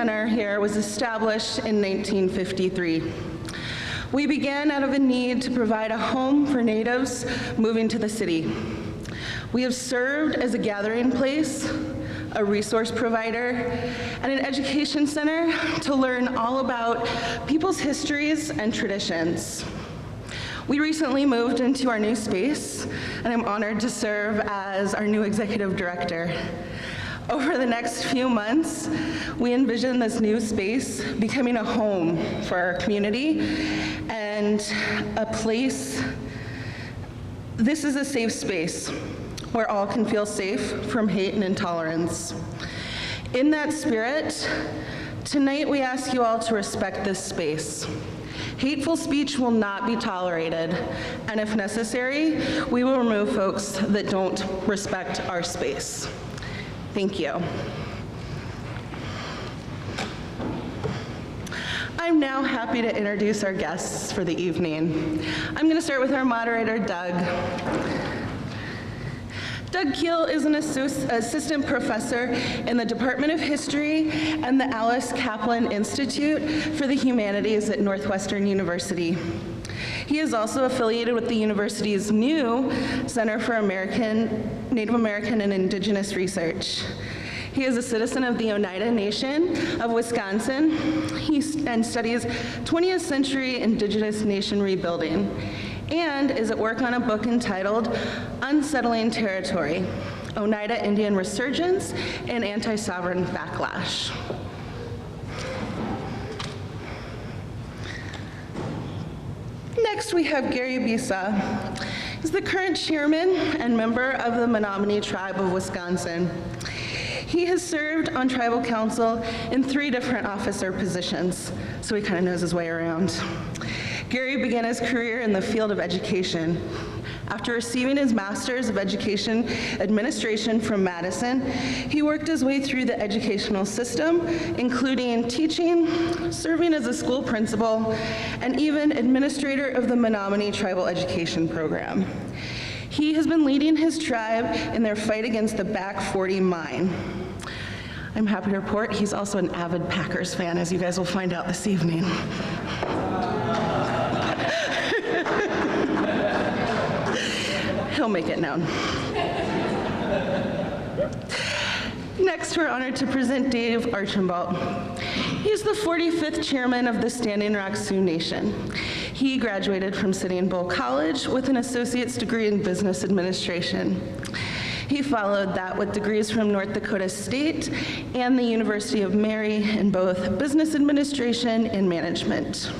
center here was established in 1953. We began out of a need to provide a home for natives moving to the city. We have served as a gathering place, a resource provider, and an education center to learn all about people's histories and traditions. We recently moved into our new space, and I'm honored to serve as our new executive director. Over the next few months, we envision this new space becoming a home for our community and a place. This is a safe space where all can feel safe from hate and intolerance. In that spirit, tonight we ask you all to respect this space. Hateful speech will not be tolerated, and if necessary, we will remove folks that don't respect our space. Thank you. I'm now happy to introduce our guests for the evening. I'm going to start with our moderator, Doug. Doug Keel is an assistant professor in the Department of History and the Alice Kaplan Institute for the Humanities at Northwestern University. He is also affiliated with the university's new Center for Native American and Indigenous Research. He is a citizen of the Oneida Nation of Wisconsin and studies 20th century Indigenous nation rebuilding, and is at work on a book entitled Unsettling Territory, Oneida Indian Resurgence and Anti-Sovereign Backlash. Next, we have Gary Bisa. He's the current chairman and member of the Menominee Tribe of Wisconsin. He has served on tribal council in 3 different officer positions, so he kind of knows his way around. Gary began his career in the field of education. After receiving his Master's of Education Administration from Madison, he worked his way through the educational system, including teaching, serving as a school principal, and even administrator of the Menominee Tribal Education Program. He has been leading his tribe in their fight against the Back 40 mine. I'm happy to report he's also an avid Packers fan, as you guys will find out this evening. He'll make it known. Next, we're honored to present Dave Archambault. He's the 45th chairman of the Standing Rock Sioux Nation. He graduated from Sitting Bull College with an associate's degree in business administration. He followed that with degrees from North Dakota State and the University of Mary in both business administration and management.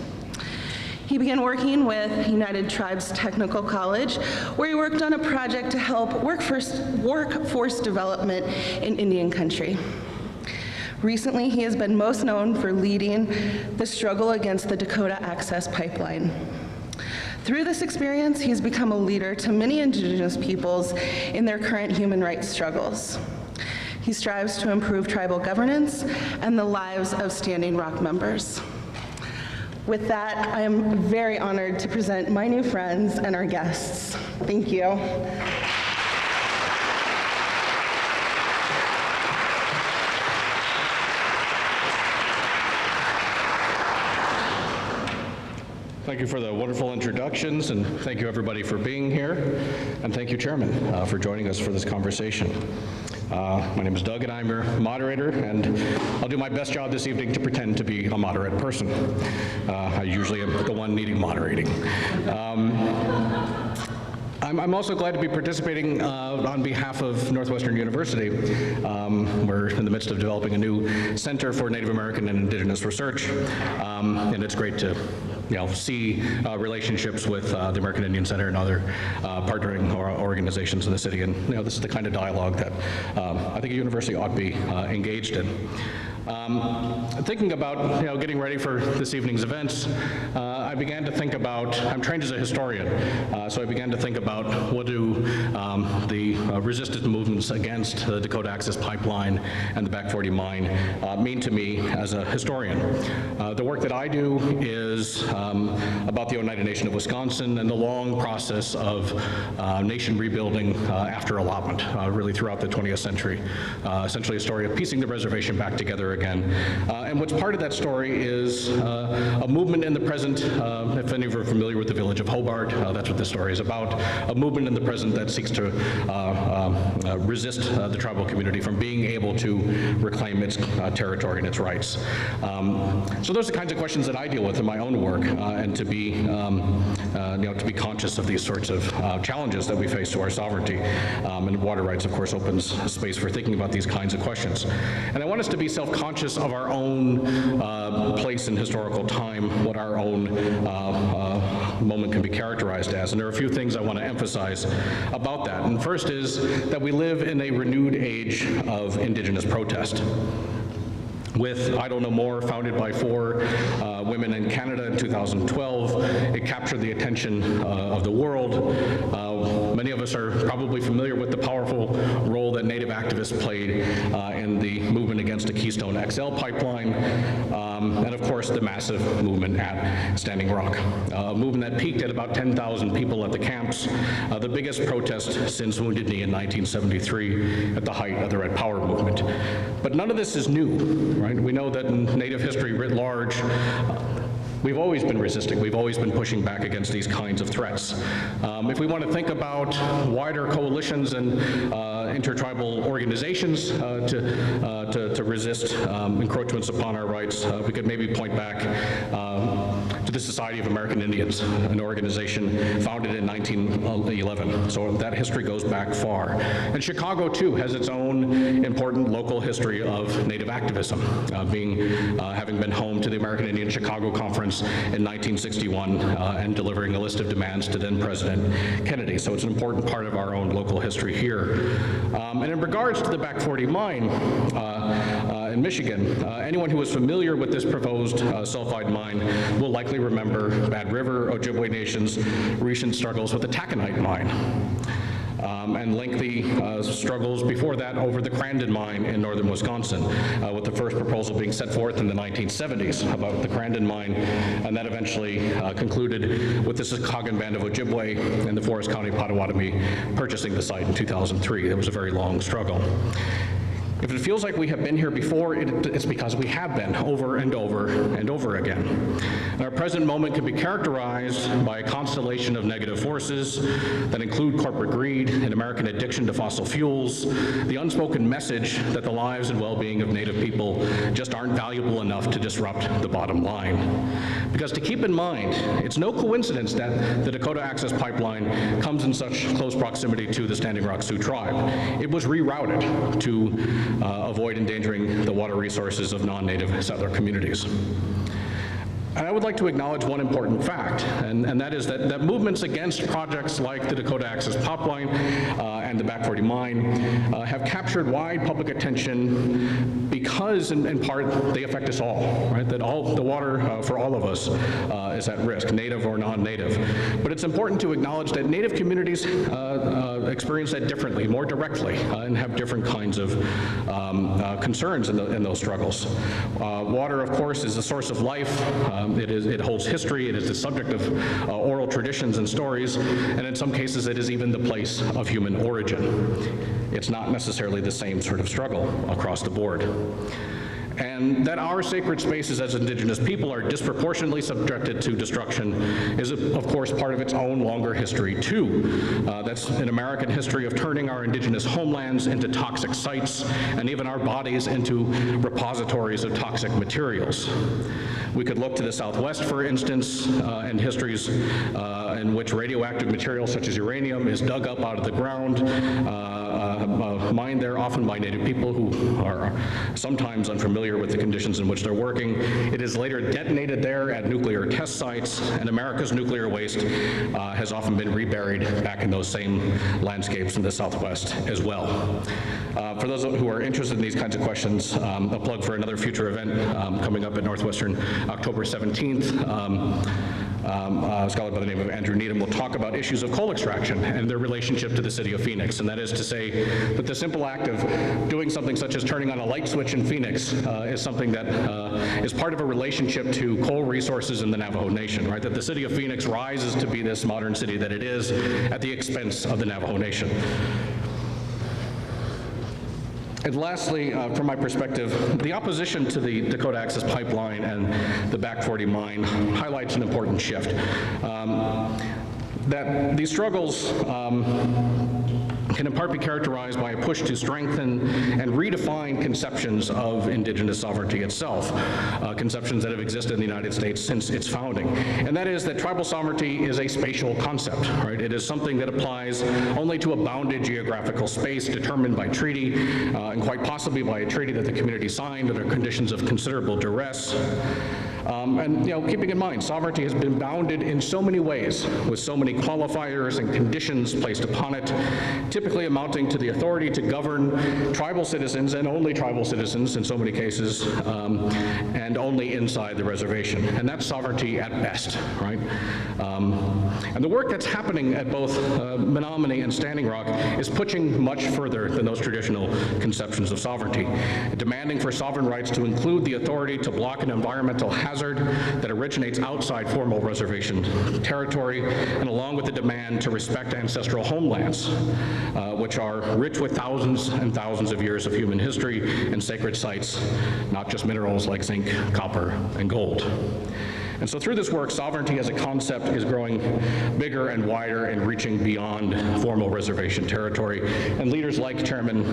He began working with United Tribes Technical College, where he worked on a project to help workforce development in Indian country. Recently, he has been most known for leading the struggle against the Dakota Access Pipeline. Through this experience, he's become a leader to many Indigenous peoples in their current human rights struggles. He strives to improve tribal governance and the lives of Standing Rock members. With that, I am very honored to present my new friends and our guests. Thank you. Thank you for the wonderful introductions, and thank you everybody for being here, and thank you, Chairman, for joining us for this conversation. My name is Doug, and I'm your moderator, and I'll do my best job this evening to pretend to be a moderate person. I usually am the one needing moderating. I'm also glad to be participating on behalf of Northwestern University. We're in the midst of developing a new Center for Native American and Indigenous Research, and it's great to see relationships with the American Indian Center and other partnering organizations in the city, and this is the kind of dialogue that I think a university ought to be engaged in. Thinking about getting ready for this evening's events, I began to think about, I'm trained as a historian, so I began to think about what do the resistance movements against the Dakota Access Pipeline and the Back 40 mine mean to me as a historian. The work that I do is about the Oneida Nation of Wisconsin and the long process of nation rebuilding after allotment, really throughout the 20th century. Essentially a story of piecing the reservation back together together again. And what's part of that story is a movement in the present, if any of you are familiar with the village of Hobart, that's what this story is about, a movement in the present that seeks to resist the tribal community from being able to reclaim its territory and its rights. So those are the kinds of questions that I deal with in my own work, and to be, to be conscious of these sorts of challenges that we face to our sovereignty. And water rights, of course, opens space for thinking about these kinds of questions. And I want us to be self-conscious of our own place in historical time, what our own moment can be characterized as. And there are a few things I want to emphasize about that. And first is that we live in a renewed age of Indigenous protest. With I Don't Know More, founded by 4 women in Canada in 2012, it captured the attention of the world. Many of us are probably familiar with the powerful role that Native activists played in the movement against the Keystone XL pipeline, and of course the massive movement at Standing Rock, a movement that peaked at about 10,000 people at the camps, the biggest protest since Wounded Knee in 1973 at the height of the Red Power movement. But none of this is new, right? We know that in Native history writ large, we've always been resisting. We've always been pushing back against these kinds of threats. If we want to think about wider coalitions and intertribal organizations to resist encroachments upon our rights, we could maybe point back to the Society of American Indians, an organization founded in 1911. So that history goes back far. And Chicago, too, has its own important local history of Native activism, having been home to the American Indian Chicago Conference in 1961 and delivering a list of demands to then President Kennedy. So it's an important part of our own local history here. And in regards to the Back 40 mine in Michigan, anyone who is familiar with this proposed sulfide mine will likely remember Bad River, Ojibwe Nation's recent struggles with the taconite mine. And lengthy struggles before that over the Crandon mine in northern Wisconsin, with the first proposal being set forth in the 1970s about the Crandon mine, and that eventually concluded with the Sikagan Band of Ojibwe and the Forest County Potawatomi purchasing the site in 2003. It was a very long struggle. If it feels like we have been here before, it's because we have been over and over and over again. And our present moment can be characterized by a constellation of negative forces that include corporate greed, an American addiction to fossil fuels, the unspoken message that the lives and well-being of Native people just aren't valuable enough to disrupt the bottom line. Because to keep in mind, it's no coincidence that the Dakota Access Pipeline comes in such close proximity to the Standing Rock Sioux tribe. It was rerouted to avoid endangering the water resources of non-native settler communities. And I would like to acknowledge one important fact, and that is that movements against projects like the Dakota Access Pipeline and the Back 40 mine have captured wide public attention because, in part, they affect us all, right? That all the water for all of us is at risk, native or non-native. But it's important to acknowledge that Native communities experience that differently, more directly, and have different kinds of concerns in those struggles. Water, of course, is a source of life. It holds history. It is the subject of oral traditions and stories, and in some cases it is even the place of human origin. It's not necessarily the same sort of struggle across the board. And that our sacred spaces as Indigenous people are disproportionately subjected to destruction is, of course, part of its own longer history, too. That's an American history of turning our Indigenous homelands into toxic sites and even our bodies into repositories of toxic materials. We could look to the Southwest, for instance, and histories in which radioactive material such as uranium is dug up out of the ground, mined there often by Native people who are sometimes unfamiliar with the conditions in which they're working. It is later detonated there at nuclear test sites, and America's nuclear waste has often been reburied back in those same landscapes in the Southwest as well. For those who are interested in these kinds of questions, a plug for another future event coming up at Northwestern October 17th. A scholar by the name of Andrew Needham will talk about issues of coal extraction and their relationship to the city of Phoenix. And that is to say that the simple act of doing something such as turning on a light switch in Phoenix is something that is part of a relationship to coal resources in the Navajo Nation, right? That the city of Phoenix rises to be this modern city that it is at the expense of the Navajo Nation. And lastly, from my perspective, the opposition to the Dakota Access Pipeline and the Back 40 mine highlights an important shift. That these struggles can in part be characterized by a push to strengthen and redefine conceptions of Indigenous sovereignty itself, conceptions that have existed in the United States since its founding. And that is that tribal sovereignty is a spatial concept, right? It is something that applies only to a bounded geographical space determined by treaty, and quite possibly by a treaty that the community signed under conditions of considerable duress. And keeping in mind, sovereignty has been bounded in so many ways, with so many qualifiers and conditions placed upon it, typically amounting to the authority to govern tribal citizens and only tribal citizens in so many cases, and only inside the reservation. And that's sovereignty at best, right? And the work that's happening at both Menominee and Standing Rock is pushing much further than those traditional conceptions of sovereignty, demanding for sovereign rights to include the authority to block an environmental hazard that originates outside formal reservation territory, and along with the demand to respect ancestral homelands, which are rich with thousands and thousands of years of human history and sacred sites, not just minerals like zinc, copper, and gold. And so through this work, sovereignty as a concept is growing bigger and wider and reaching beyond formal reservation territory. And leaders like Chairman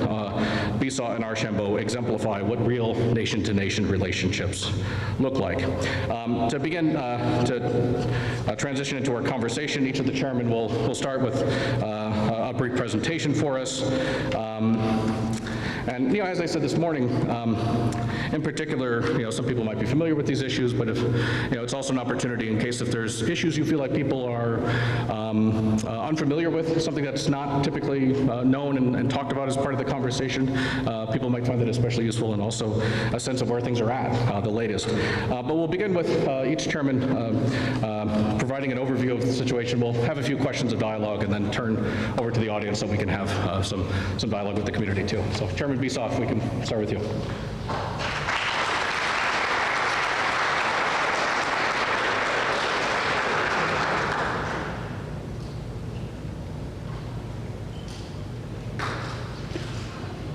Bisa and Archambault exemplify what real nation-to-nation relationships look like. To begin to transition into our conversation, each of the chairmen will start with a brief presentation for us. And as I said this morning, in particular, some people might be familiar with these issues, but if it's also an opportunity in case if there's issues you feel like people are unfamiliar with, something that's not typically known and talked about as part of the conversation, people might find that especially useful, and also a sense of where things are at, the latest. But we'll begin with each chairman providing an overview of the situation. We'll have a few questions of dialogue and then turn over to the audience so we can have some dialogue with the community too. So Chairman Bisa, if we can start with you.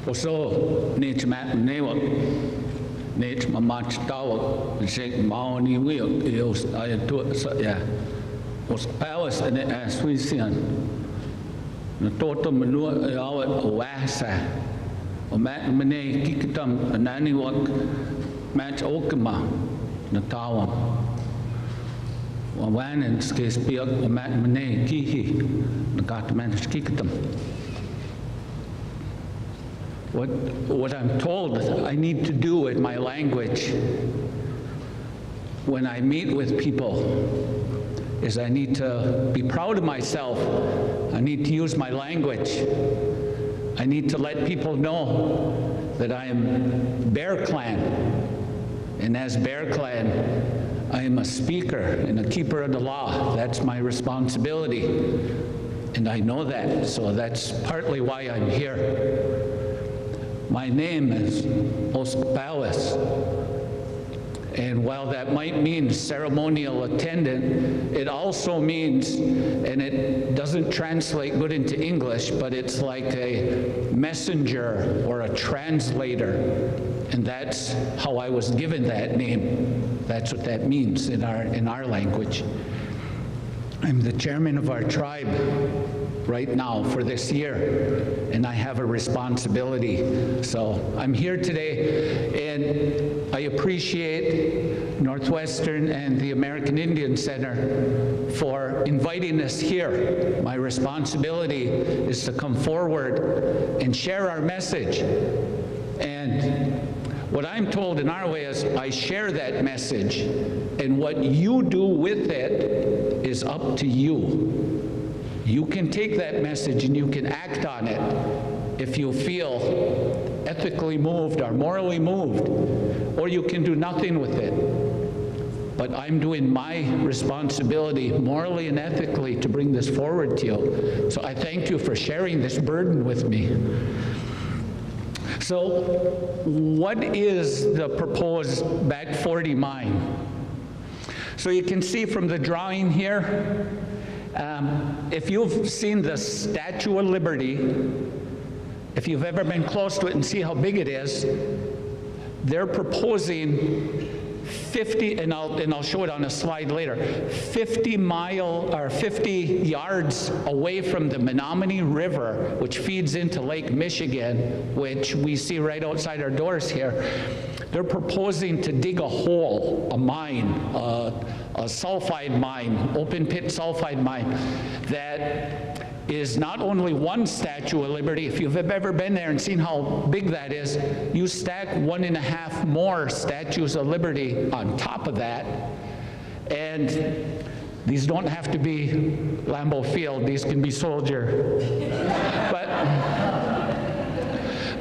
Also, need mat newa, need my match tower, shake Maoni wheel, I do yeah. Was powers and as we see the total manure our wasa, or Menominee Kikitum, and any work match Okama, the tower. One in case be a Menominee Kihi, the got managed Kikitum. What I'm told I need to do in my language when I meet with people is I need to be proud of myself. I need to use my language. I need to let people know that I am Bear Clan. And as Bear Clan, I am a speaker and a keeper of the law. That's my responsibility. And I know that, so that's partly why I'm here. My name is Ospawis, and while that might mean ceremonial attendant, it also means, and it doesn't translate good into English, but it's like a messenger or a translator, and that's how I was given that name. That's what that means in our language. I'm the chairman of our tribe right now for this year, and I have a responsibility. So I'm here today, and I appreciate Northwestern and the American Indian Center for inviting us here. My responsibility is to come forward and share our message. And what I'm told in our way is I share that message, and what you do with it is up to you. You can take that message and you can act on it if you feel ethically moved or morally moved, or you can do nothing with it. But I'm doing my responsibility morally and ethically to bring this forward to you. So I thank you for sharing this burden with me. So what is the proposed Back 40 mine? So you can see from the drawing here, if you've seen the Statue of Liberty, if you've ever been close to it and see how big it is, they're proposing 50, and I'll show it on a slide later, 50 yards away from the Menominee River, which feeds into Lake Michigan, which we see right outside our doors here. They're proposing to dig a hole, a mine, a sulfide mine, open pit sulfide mine, that is not only one Statue of Liberty. If you've ever been there and seen how big that is, you stack 1.5 more Statues of Liberty on top of that. And these don't have to be Lambeau Field, these can be Soldier.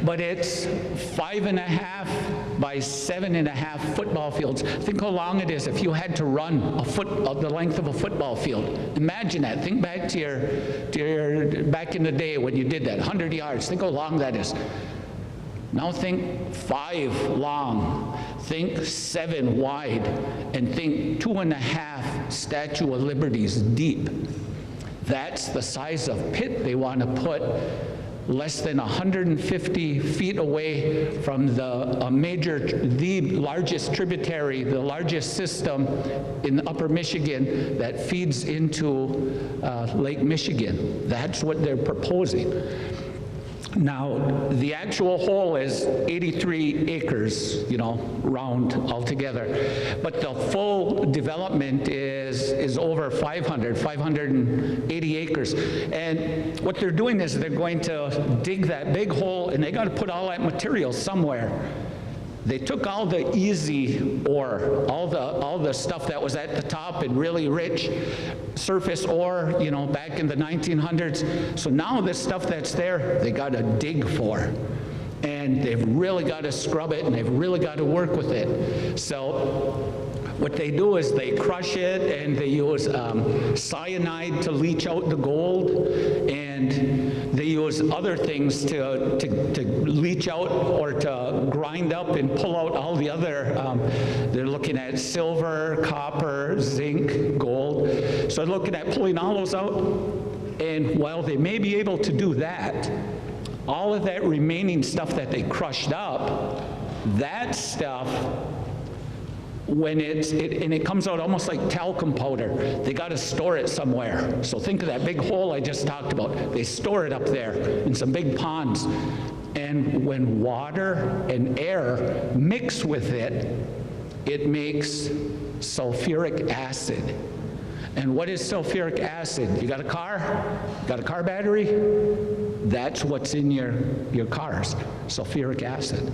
But it's 5.5 by 7.5 football fields. Think how long it is if you had to run the length of a football field. Imagine that. Think back to your back in the day when you did that, 100 yards. Think how long that is. Now think 5 long, think 7 wide, and think 2.5 Statue of Liberties deep. That's the size of pit they want to put less than 150 feet away from the largest tributary, the largest system in upper Michigan that feeds into Lake Michigan. That's what they're proposing. Now, the actual hole is 83 acres, round altogether. But the full development is over 580 acres. And what they're doing is they're going to dig that big hole, and they got to put all that material somewhere. They took all the easy ore, all the stuff that was at the top and really rich surface ore, back in the 1900s. So now this stuff that's there, they got to dig for. And they've really got to scrub it, and they've really got to work with it. So what they do is they crush it, and they use cyanide to leach out the gold, and they use other things to leach out or to grind up and pull out all the other, they're looking at silver, copper, zinc, gold. So they're looking at pulling all those out, and while they may be able to do that, all of that remaining stuff that they crushed up, that stuff, when it comes out almost like talcum powder, they got to store it somewhere. So think of that big hole I just talked about. They store it up there in some big ponds. And when water and air mix with it, it makes sulfuric acid. And what is sulfuric acid? You got a car? Got a car battery? That's what's in your cars, sulfuric acid.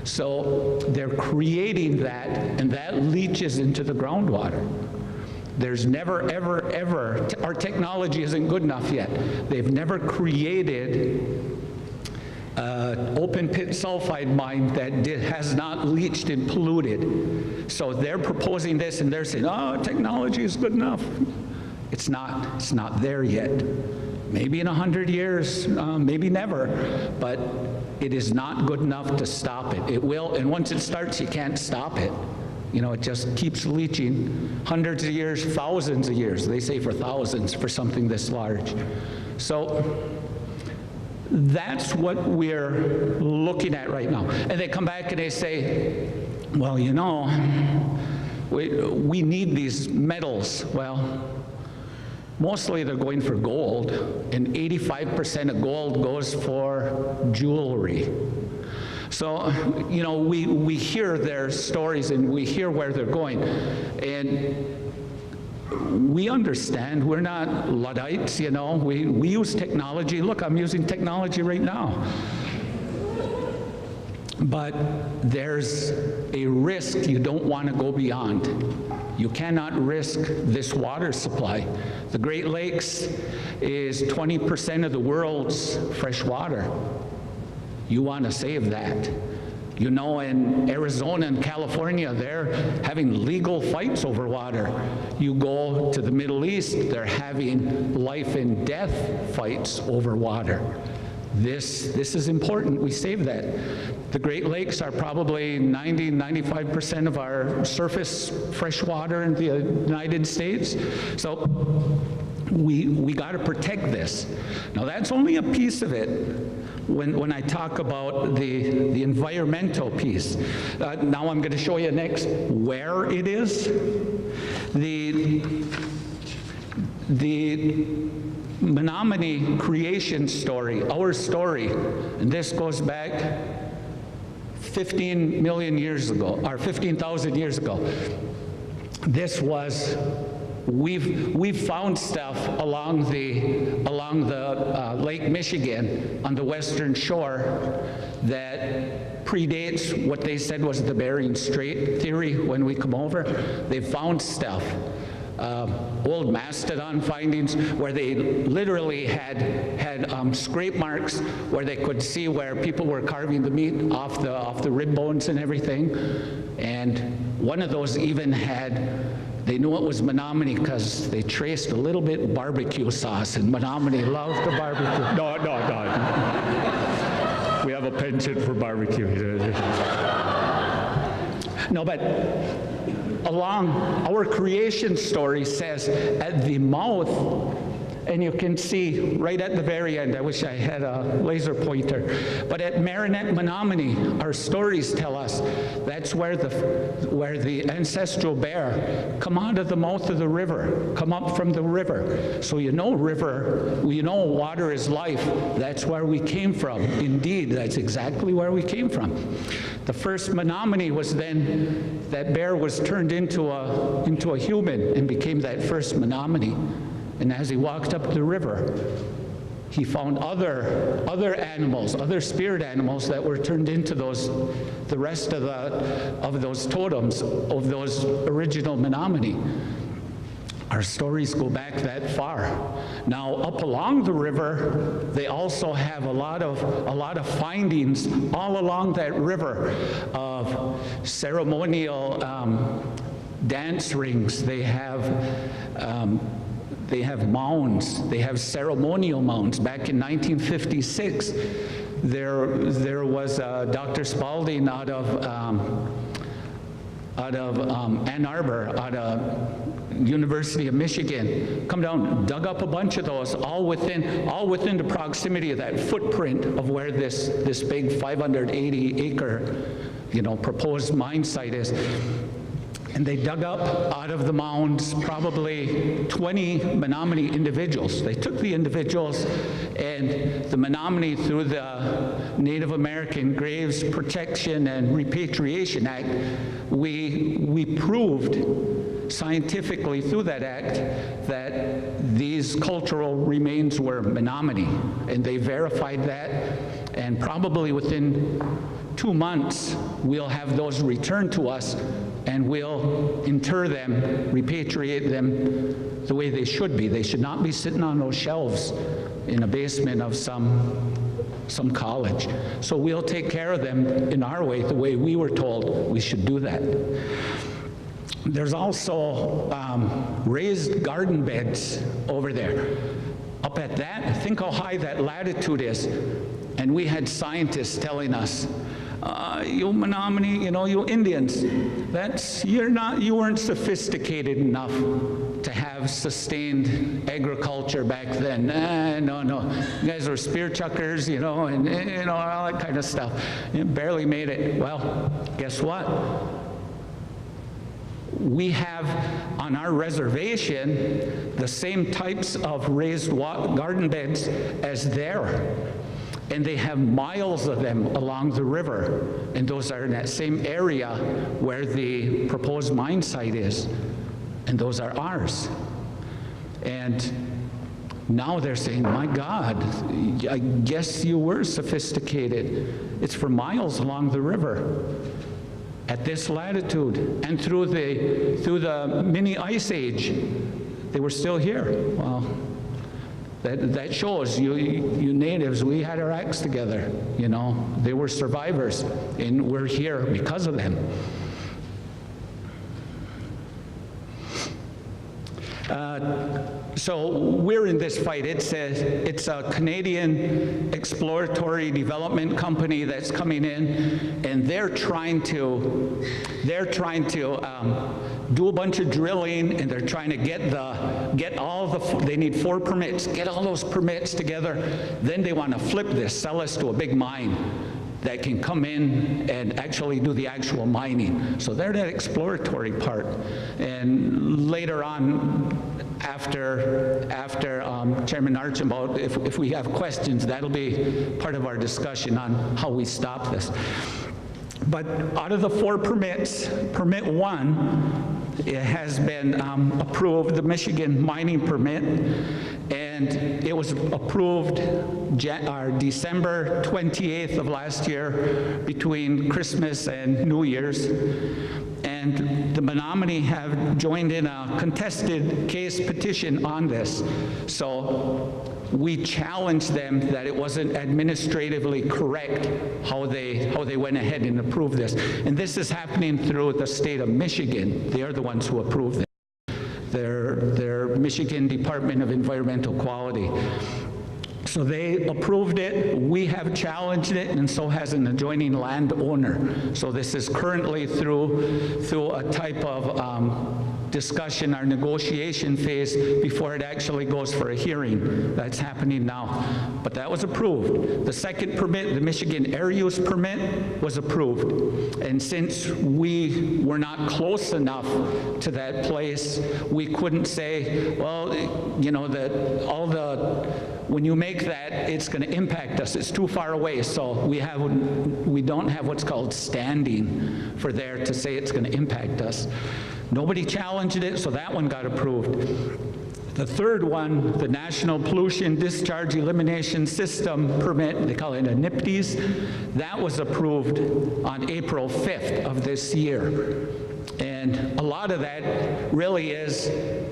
So they're creating that, and that leaches into the groundwater. There's never, ever, ever, our technology isn't good enough yet. They've never created open pit sulfide mine that has not leached and polluted. So they're proposing this, and they're saying, oh, technology is good enough. It's not there yet. Maybe in 100 years, maybe never, but it is not good enough to stop it. It will, and once it starts, you can't stop it. It just keeps leaching hundreds of years, thousands of years. They say for thousands for something this large. So that's what we're looking at right now. And they come back and they say, well, we need these metals. Well, mostly they're going for gold, and 85% of gold goes for jewelry. So, we hear their stories, and we hear where they're going, and we understand. We're not Luddites, we use technology. Look, I'm using technology right now. But there's a risk you don't want to go beyond. You cannot risk this water supply. The Great Lakes is 20% of the world's fresh water. You want to save that. In Arizona and California, they're having legal fights over water. You go to the Middle East, they're having life and death fights over water. This is important. We save that. The Great Lakes are probably 95% of our surface fresh water in the United States. So we got to protect this. Now, that's only a piece of it. when I talk about the environmental piece. Now I'm going to show you next where it is. The Menominee creation story, our story, and this goes back 15 million years ago, or 15,000 years ago. This was, we've found stuff along the Lake Michigan on the western shore that predates what they said was the Bering Strait theory when we come over. They found stuff. Old mastodon findings where they literally had scrape marks where they could see where people were carving the meat off the rib bones and everything. And one of those even had, they knew it was Menominee because they traced a little bit barbecue sauce, and Menominee loved the barbecue. No. We have a penchant for barbecue. No, but along our creation story says at the mouth, and you can see right at the very end, I wish I had a laser pointer, but at Marinette, Menominee, our stories tell us that's where the ancestral bear come out of the mouth of the river, come up from the river. So you know water is life. That's where we came from. Indeed, that's exactly where we came from. The first Menominee was then, that bear was turned into a human and became that first Menominee. And as he walked up the river, he found other animals, other spirit animals that were turned into the rest of those totems of those original Menominee. Our stories go back that far. Now, up along the river, they also have a lot of findings all along that river of ceremonial dance rings. They have mounds. They have ceremonial mounds. Back in 1956, there was Dr. Spalding out of Ann Arbor, out of University of Michigan, come down, dug up a bunch of those, all within the proximity of that footprint of where this big 580-acre, proposed mine site is. And they dug up out of the mounds probably 20 Menominee individuals. They took the individuals, and the Menominee, through the Native American Graves Protection and Repatriation Act, we proved scientifically through that act that these cultural remains were Menominee. And they verified that, and probably within 2 months, we'll have those returned to us, and we'll inter them, repatriate them the way they should be. They should not be sitting on those shelves in a basement of some college. So we'll take care of them in our way, the way we were told we should do that. There's also raised garden beds over there. Up at that, I think how high that latitude is, and we had scientists telling us, you Menominee, you Indians, you weren't sophisticated enough to have sustained agriculture back then. No, you guys were spear chuckers, and all that kind of stuff. You barely made it. Well, guess what? We have on our reservation the same types of raised garden beds as there. And they have miles of them along the river. And those are in that same area where the proposed mine site is. And those are ours. And now they're saying, my God, I guess you were sophisticated. It's for miles along the river at this latitude. And through the mini ice age, they were still here. Well, that shows you natives, we had our acts together, They were survivors, and we're here because of them. So we're in this fight. It's a Canadian exploratory development company that's coming in, and they're trying to do a bunch of drilling, and they're trying to they need 4 permits, get all those permits together. Then they want to flip this, sell us to a big mine that can come in and actually do the actual mining. So they're that exploratory part. And later on, after Chairman Archambault, if we have questions, that'll be part of our discussion on how we stop this. But out of the 4 permits, permit 1, it has been approved, the Michigan mining permit, and it was approved December 28th of last year between Christmas and New Year's. And the Menominee have joined in a contested case petition on this. So we challenged them that it wasn't administratively correct how they went ahead and approved this. And this is happening through the state of Michigan. They are the ones who approved it. Their Michigan Department of Environmental Quality. So they approved it, we have challenged it, and so has an adjoining landowner. So this is currently through a type of discussion, our negotiation phase, before it actually goes for a hearing. That's happening now. But that was approved. The second permit, the Michigan Air Use Permit, was approved. And since we were not close enough to that place, we couldn't say, well, you know, that when you make that, it's going to impact us. It's too far away, so we don't have what's called standing for there to say it's going to impact us. Nobody challenged it, so that one got approved. The third one, the National Pollution Discharge Elimination System permit, they call it a NPDES, that was approved on April 5th of this year. And a lot of that really is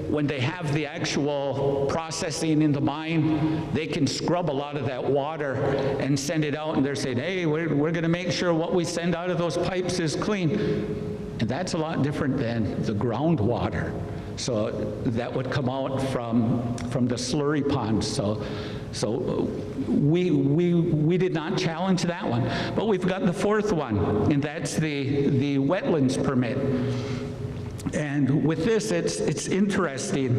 when they have the actual processing in the mine, they can scrub a lot of that water and send it out, and they're saying, hey, we're going to make sure what we send out of those pipes is clean. And that's a lot different than the groundwater. So that would come out from the slurry ponds. So we did not challenge that one. But we've got the fourth one, and that's the wetlands permit. And with this, it's interesting.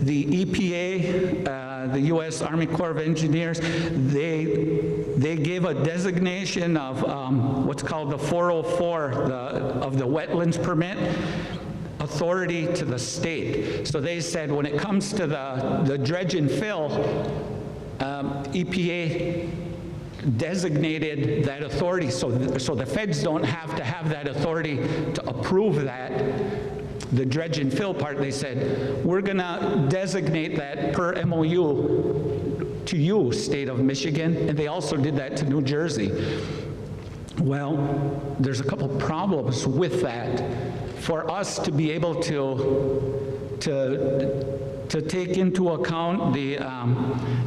The EPA, the U.S. Army Corps of Engineers, they gave a designation of what's called the 404 of the wetlands permit authority to the state. So they said when it comes to the dredge and fill, EPA designated that authority, so the feds don't have to have that authority to approve that. The dredge and fill part, they said, we're going to designate that per MOU to you, state of Michigan, and they also did that to New Jersey. Well, there's a couple problems with that. For us to be able to take into account the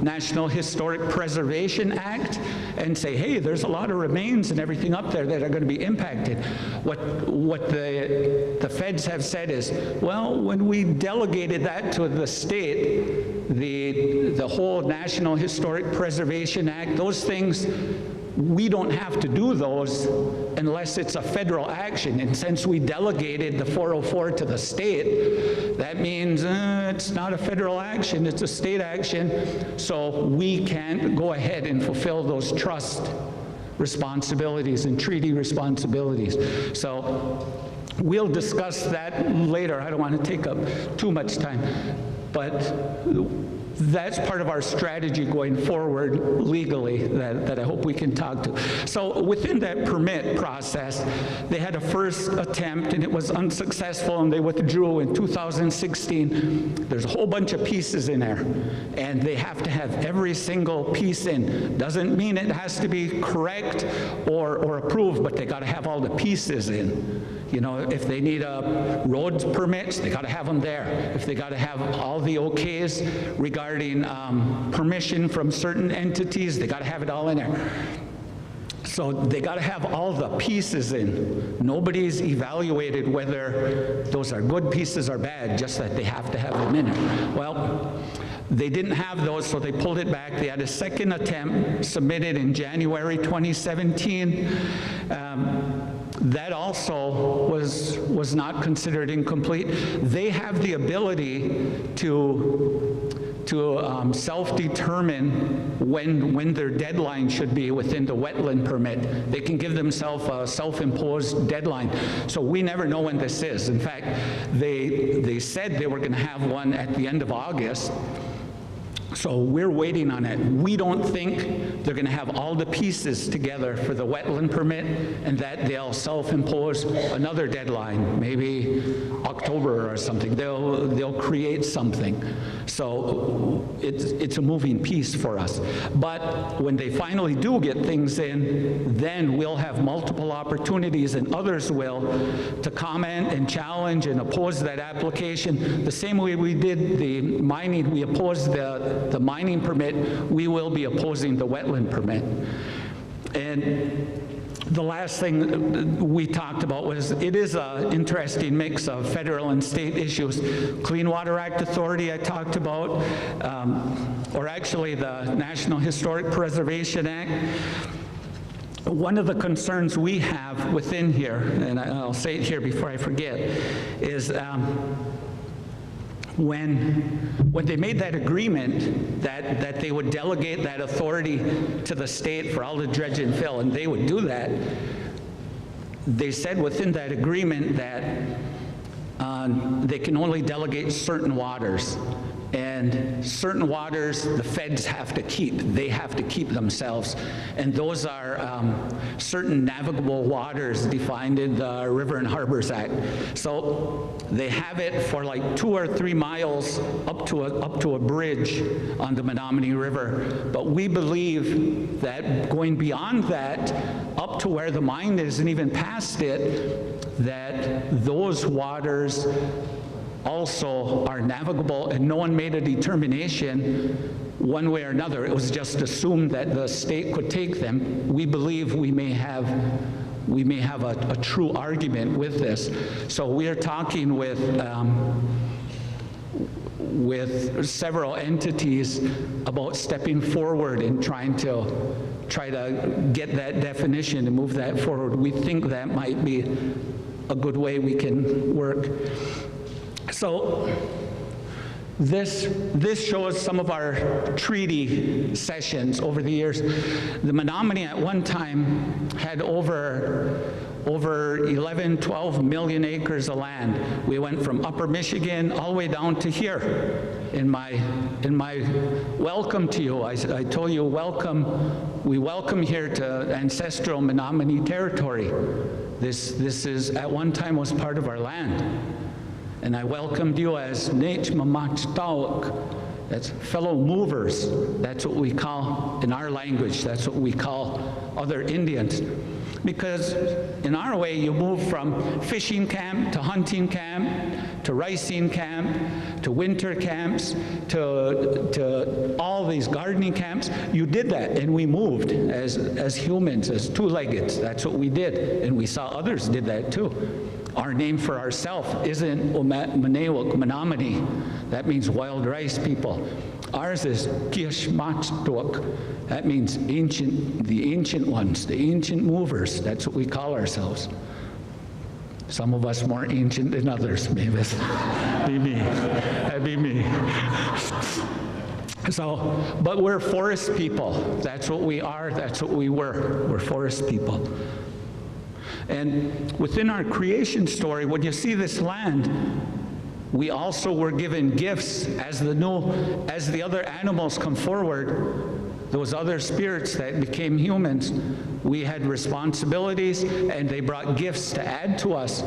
National Historic Preservation Act and say, hey, there's a lot of remains and everything up there that are going to be impacted. What the feds have said is, well, when we delegated that to the state, the whole National Historic Preservation Act, those things, we don't have to do those unless it's a federal action. And since we delegated the 404 to the state, that means it's not a federal action, it's a state action. So we can't go ahead and fulfill those trust responsibilities and treaty responsibilities. So we'll discuss that later. I don't want to take up too much time, but that's part of our strategy going forward legally that I hope we can talk to. So within that permit process, they had a first attempt and it was unsuccessful and they withdrew in 2016. There's a whole bunch of pieces in there and they have to have every single piece in. Doesn't mean it has to be correct or approved, but they got to have all the pieces in. You know, if they need roads permits, they got to have them there. If they got to have all the okays regarding permission from certain entities, they got to have it all in there. So they got to have all the pieces in. Nobody's evaluated whether those are good pieces or bad, just that they have to have them in it. Well, they didn't have those, so they pulled it back. They had a second attempt submitted in January 2017. That also was not considered incomplete. They have the ability to self-determine when their deadline should be within the wetland permit. They can give themselves a self-imposed deadline. So we never know when this is. In fact, they said they were going to have one at the end of August. So we're waiting on it. We don't think they're going to have all the pieces together for the wetland permit and that they'll self-impose another deadline, maybe October or something. They'll create something. So it's a moving piece for us. But when they finally do get things in, then we'll have multiple opportunities, and others will, to comment and challenge and oppose that application. The same way we did the mining, we opposed the mining permit, we will be opposing the wetland permit. And the last thing we talked about was, it is an interesting mix of federal and state issues. Clean Water Act Authority I talked about, or actually the National Historic Preservation Act. One of the concerns we have within here, and I'll say it here before I forget, is when they made that agreement that they would delegate that authority to the state for all the dredge and fill, and they would do that, they said within that agreement that they can only delegate certain waters. And certain waters the feds have to keep. They have to keep themselves. And those are certain navigable waters defined in the River and Harbors Act. So they have it for like 2 or 3 miles up to a bridge on the Menominee River. But we believe that going beyond that, up to where the mine is and even past it, that those waters also are navigable, and no one made a determination one way or another. It was just assumed that the state could take them. We believe we may have a true argument with this. So we are talking with several entities about stepping forward and try to get that definition and move that forward. We think that might be a good way we can work. So this shows some of our treaty sessions over the years. The Menominee at one time had over 11, 12 million acres of land. We went from Upper Michigan all the way down to here. In my welcome to you, I told you we welcome here to ancestral Menominee territory. This is at one time was part of our land. And I welcomed you as Nech Mamach Tawak. That's fellow movers. That's what we call, in our language, that's what we call other Indians. Because in our way, you move from fishing camp to hunting camp to ricing camp to winter camps to all these gardening camps. You did that, and we moved as humans, as two-leggeds. That's what we did, and we saw others did that too. Our name for ourselves isn't Menominee. That means wild rice people. Ours is Kishmachtuak. That means the ancient ones, the ancient movers. That's what we call ourselves. Some of us more ancient than others, maybe. Be me. That'd be me. So, but we're forest people. That's what we are. That's what we were. We're forest people. And within our creation story, when you see this land, we also were given gifts as the other animals come forward, those other spirits that became humans. We had responsibilities, and they brought gifts to add to us.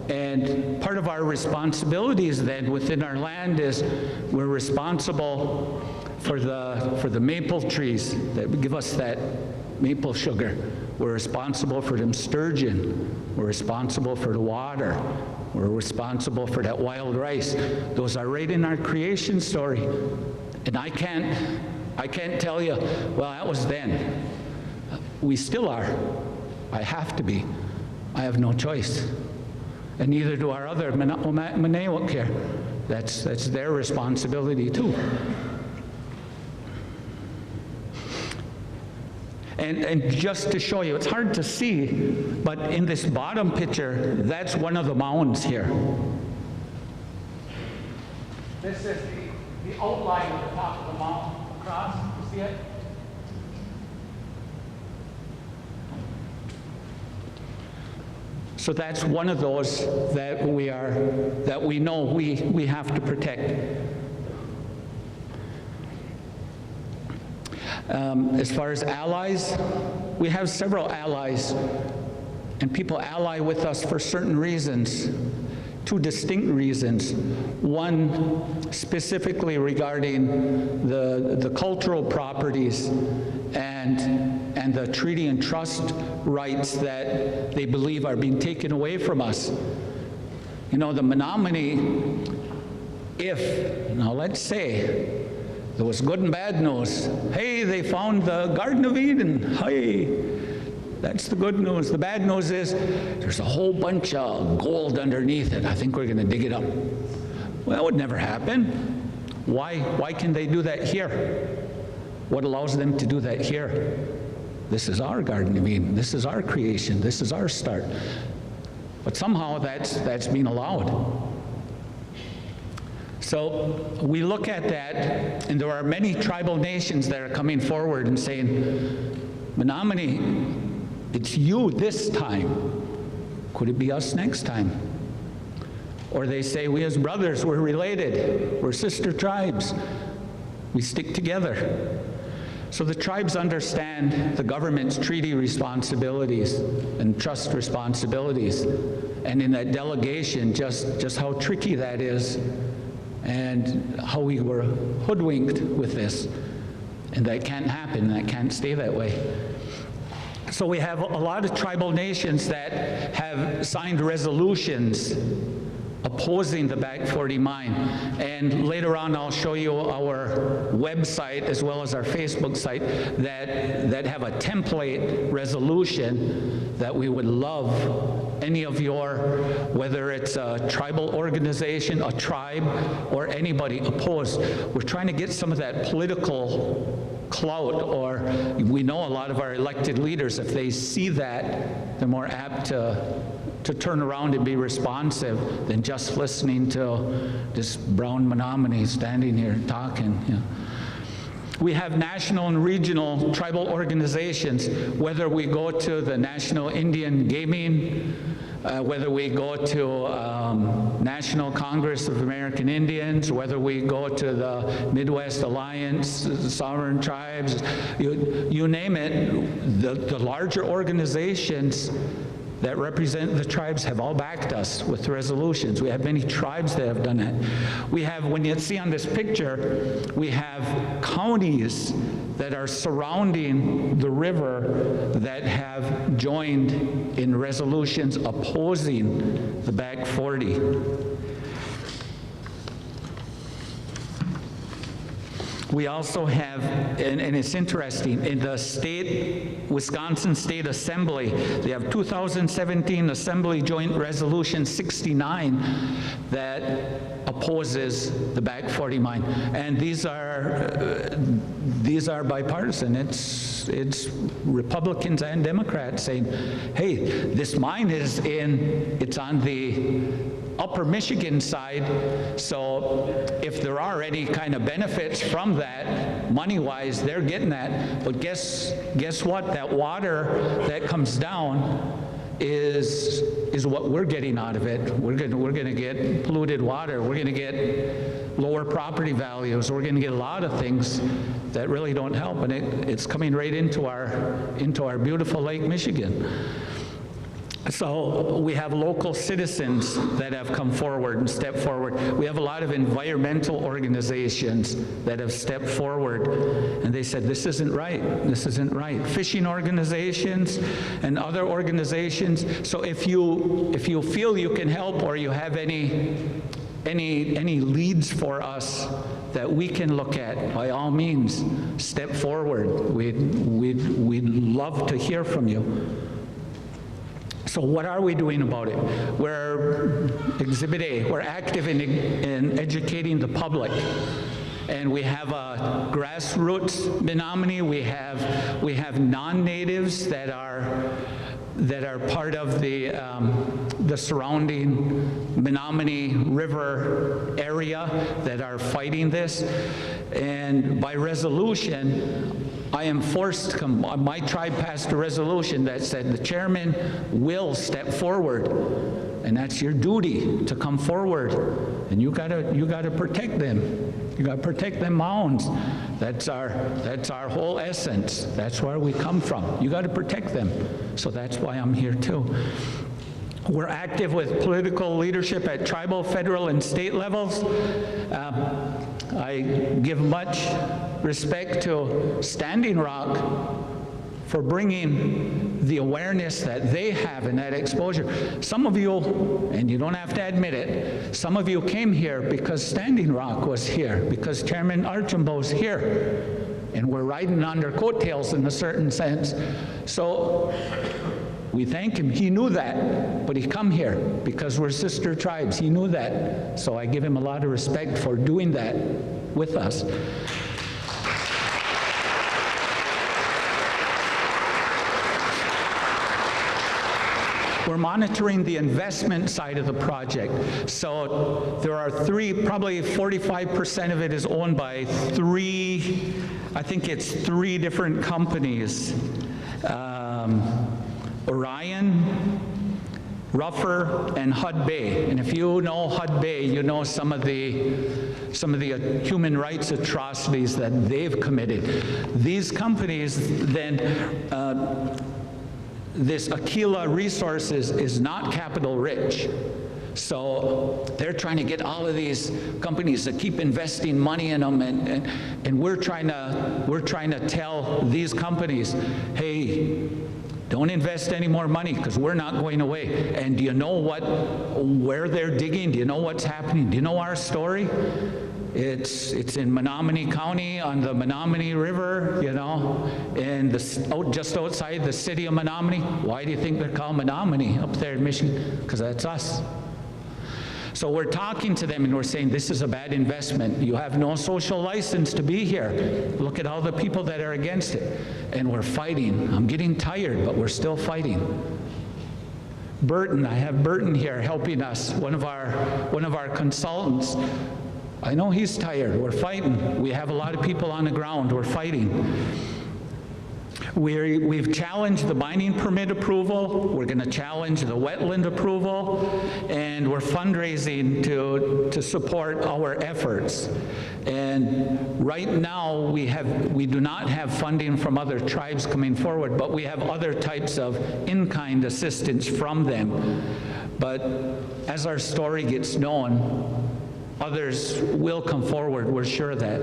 And part of our responsibilities then within our land is we're responsible for the maple trees that give us that maple sugar. We're responsible for them sturgeon. We're responsible for the water. We're responsible for that wild rice. Those are right in our creation story. And I can't tell you, well, that was then. We still are. I have to be. I have no choice. And neither do our other Menominee care. That's their responsibility too. And just to show you, it's hard to see, but in this bottom picture, that's one of the mounds here. This is the outline of the top of the mound across. You see it? So that's one of those that we know we have to protect. As far as allies, we have several allies, and people ally with us for certain reasons, two distinct reasons. One specifically regarding the cultural properties and the treaty and trust rights that they believe are being taken away from us. You know, the Menominee, now let's say there was good and bad news. Hey, they found the Garden of Eden. Hey, that's the good news. The bad news is there's a whole bunch of gold underneath it. I think we're going to dig it up. Well, it would never happen. Why can they do that here? What allows them to do that here? This is our Garden of Eden. This is our creation. This is our start. But somehow that's being allowed. So we look at that, and there are many tribal nations that are coming forward and saying, Menominee, it's you this time. Could it be us next time? Or they say, we as brothers, we're related. We're sister tribes. We stick together. So the tribes understand the government's treaty responsibilities and trust responsibilities. And in that delegation, just how tricky that is and how we were hoodwinked with this. And that can't happen, that can't stay that way. So we have a lot of tribal nations that have signed resolutions opposing the Back 40 mine. And later on I'll show you our website as well as our Facebook site that have a template resolution that we would love any of your, whether it's a tribal organization, a tribe, or anybody opposed. We're trying to get some of that political clout, or we know a lot of our elected leaders, if they see that, they're more apt to turn around and be responsive than just listening to this brown Menominee standing here talking. You know. We have national and regional tribal organizations, whether we go to the National Indian Gaming, whether we go to National Congress of American Indians, whether we go to the Midwest Alliance, the Sovereign Tribes, you name it, the larger organizations that represent the tribes have all backed us with resolutions. We have many tribes that have done that. We have, when you see on this picture, we have counties that are surrounding the river that have joined in resolutions opposing the Back 40. We also have, and it's interesting, in the Wisconsin State Assembly, they have 2017 Assembly Joint Resolution 69 that opposes the Back 40 mine. And these are bipartisan. It's Republicans and Democrats saying, hey, this mine it's on the upper Michigan side, so if there are any kind of benefits from that, money-wise, they're getting that. But guess what? That water that comes down is what we're getting out of it. We're going to get polluted water. We're going to get lower property values. We're going to get a lot of things that really don't help, and it's coming right into our beautiful Lake Michigan. So we have local citizens that have come forward and stepped forward. We have a lot of environmental organizations that have stepped forward, and they said, this isn't right, this isn't right. Fishing organizations and other organizations. So if you feel you can help, or you have any any leads for us that we can look at, by all means, step forward. We'd love to hear from you. So what are we doing about it? We're, Exhibit A, we're active in educating the public. And we have a grassroots Menominee. We have non-natives that are part of the surrounding Menominee River area that are fighting this. And by resolution, I am forced to come. My tribe passed a resolution that said the chairman will step forward, and that's your duty to come forward. And you gotta protect them. You got to protect them mounds. That's our whole essence. That's where we come from. You got to protect them. So that's why I'm here too. We're active with political leadership at tribal, federal, and state levels. I give much respect to Standing Rock for bringing the awareness that they have and that exposure. Some of you, and you don't have to admit it, some of you came here because Standing Rock was here, because Chairman Archambault's here, and we're riding on their coattails in a certain sense. So we thank him. He knew that, but he come here because we're sister tribes. He knew that. So I give him a lot of respect for doing that with us. We're monitoring the investment side of the project. So there are probably 45% of it is owned by I think it's three different companies. Orion, Ruffer, and Hud Bay. And if you know Hud Bay, you know some of the human rights atrocities that they've committed. These companies then, this Aquila Resources is not capital rich. So they're trying to get all of these companies to keep investing money in them, and we're trying to tell these companies, hey, don't invest any more money because we're not going away. And do you know where they're digging? Do you know what's happening? Do you know our story? It's in Menominee County on the Menominee River, you know, and just outside the city of Menominee. Why do you think they're called Menominee up there in Michigan? Because that's us. So we're talking to them and we're saying, this is a bad investment. You have no social license to be here. Look at all the people that are against it. And we're fighting. I'm getting tired, but we're still fighting. Burton, I have Burton here helping us, one of our consultants. I know he's tired. We're fighting. We have a lot of people on the ground. We're fighting. We've challenged the mining permit approval. We're going to challenge the wetland approval, and we're fundraising to support our efforts. And right now, we do not have funding from other tribes coming forward, but we have other types of in-kind assistance from them. But as our story gets known, others will come forward, we're sure of that.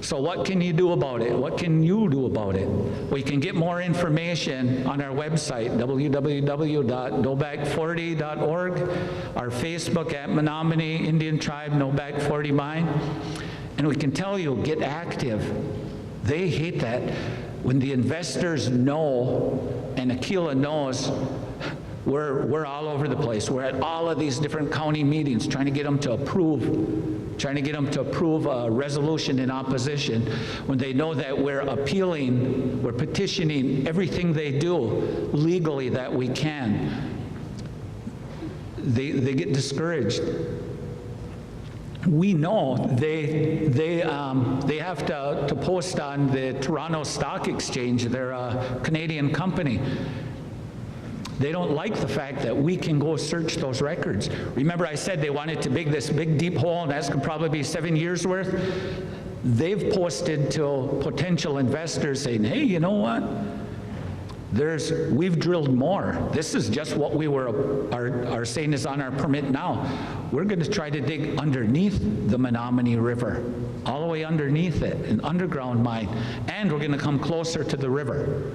So what can you do about it? What can you do about it? We can get more information on our website, www.noback40.org, our Facebook at Menominee Indian Tribe, Noback 40 Mine. And we can tell you, get active. They hate that. When the investors know, and Aquila knows, we're all over the place. We're at all of these different county meetings trying to get them to approve a resolution in opposition when they know that we're appealing, we're petitioning everything they do legally that we can. They get discouraged. We know they have to post on the Toronto Stock Exchange. They're a Canadian company. They don't like the fact that we can go search those records. Remember I said they wanted to dig this big deep hole, and that's going to probably be 7 years worth? They've posted to potential investors saying, hey, you know what? We've drilled more. This is just what we are saying is on our permit now. We're going to try to dig underneath the Menominee River, all the way underneath it, an underground mine, and we're going to come closer to the river.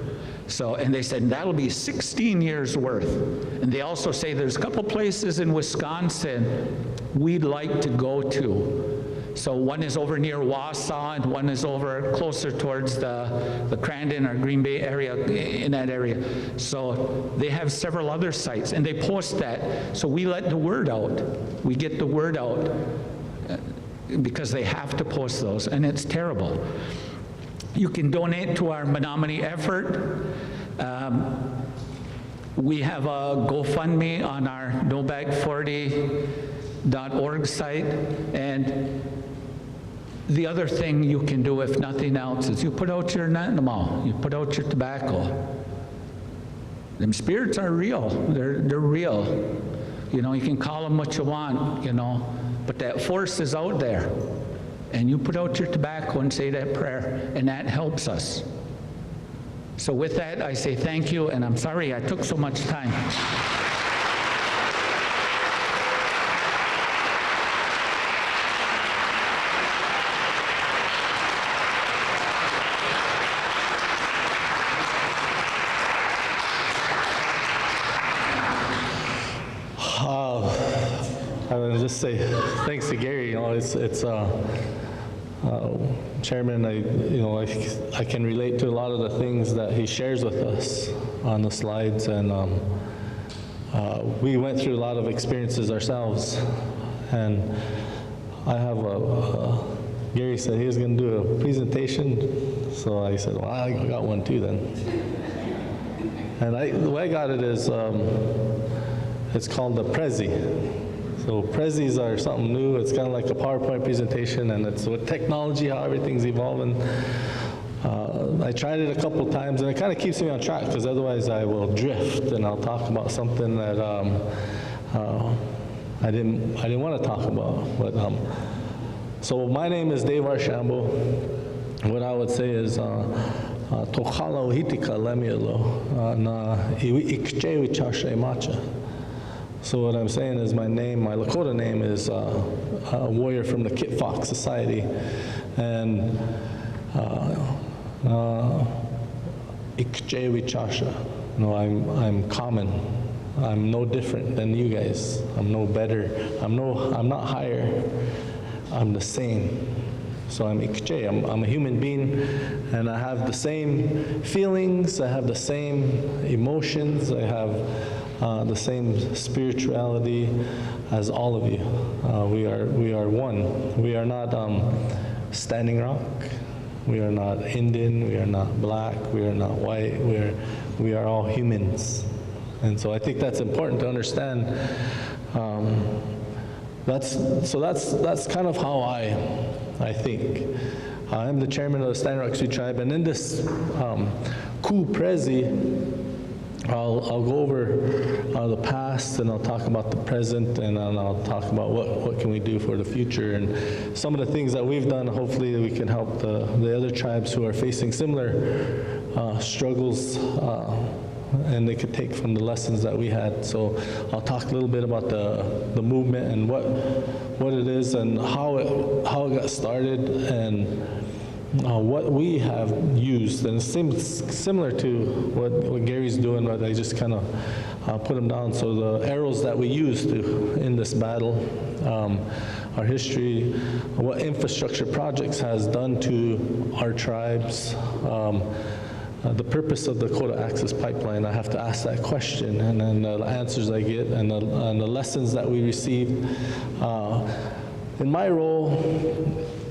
So, and they said, that'll be 16 years worth. And they also say there's a couple places in Wisconsin we'd like to go to. So one is over near Wausau, and one is over closer towards the Crandon or Green Bay area, in that area. So they have several other sites, and they post that. So we let the word out. We get the word out because they have to post those, and it's terrible. You can donate to our Menominee effort. We have a GoFundMe on our NoBag40.org site, and the other thing you can do, if nothing else, is you put out your Nantamau, you put out your tobacco. Them spirits are real. They're real. You know, you can call them what you want, you know, but that force is out there. And you put out your tobacco and say that prayer, and that helps us. So with that, I say thank you, and I'm sorry I took so much time. I would just say thanks to Gary. You know, it's Chairman. I can relate to a lot of the things that he shares with us on the slides, and we went through a lot of experiences ourselves. And I have Gary said he was going to do a presentation, so I said, well, I got one too then. And the way I got it is it's called the Prezi. So Prezis are something new. It's kind of like a PowerPoint presentation, and it's with technology, how everything's evolving. I tried it a couple times, and it kind of keeps me on track, because otherwise I will drift and I'll talk about something that I didn't want to talk about. But so my name is Dave Archambault. What I would say is Tokhala Ohitika Lemielo na Ikchewi Chashe Macha. So what I'm saying is my Lakota name is a warrior from the Kit Fox Society, and Ikchewi Chasha. No, I'm common. I'm no different than you guys. I'm no better. I'm not higher. I'm the same. So I'm Ikche. I'm a human being, and I have the same feelings. I have the same emotions. I have the same spirituality as all of you. We are one. We are not Standing Rock. We are not Indian. We are not black. We are not white. We are all humans. And so I think that's important to understand. That's kind of how I think. I'm the chairman of the Standing Rock Sioux Tribe, and in this Ku Prezi, I'll go over the past, and I'll talk about the present, and then I'll talk about what can we do for the future, and some of the things that we've done. Hopefully we can help the other tribes who are facing similar struggles, and they could take from the lessons that we had. So I'll talk a little bit about the movement and what it is and how it got started, and what we have used. And it seems similar to what Gary's doing, but I just kind of put them down. So the arrows that we used in this battle, our history, what infrastructure projects has done to our tribes, the purpose of the Dakota Access Pipeline. I have to ask that question, and then the answers I get, and the lessons that we received. In my role,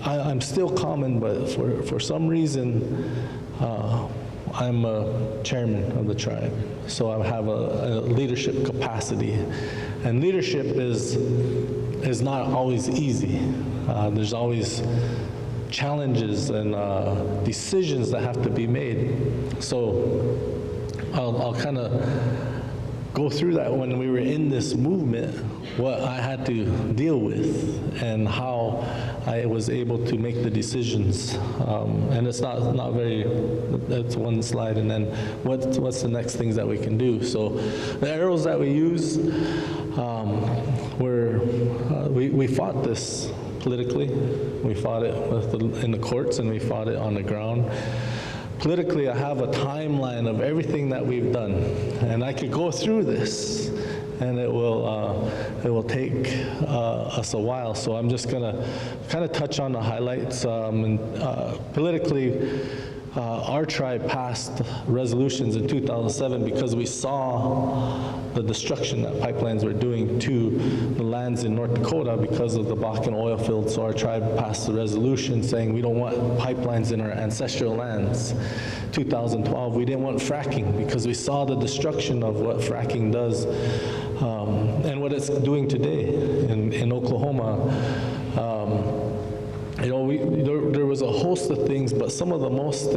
I'm still common, but for some reason, I'm a chairman of the tribe. So I have a leadership capacity. And leadership is not always easy. There's always challenges and decisions that have to be made. So I'll kind of go through that when we were in this movement, what I had to deal with and how I was able to make the decisions. And it's not very, that's one slide, and then what's the next things that we can do. So the arrows that we use we fought this politically. We fought it in the courts, and we fought it on the ground. politically, I have a timeline of everything that we've done, and I could go through this, and it will take us a while. So I'm just gonna kind of touch on the highlights. Politically, our tribe passed resolutions in 2007 because we saw the destruction that pipelines were doing to the lands in North Dakota because of the Bakken oil field. So our tribe passed a resolution saying we don't want pipelines in our ancestral lands. 2012, we didn't want fracking because we saw the destruction of what fracking does and what it's doing today in Oklahoma. There was a host of things, but some of the most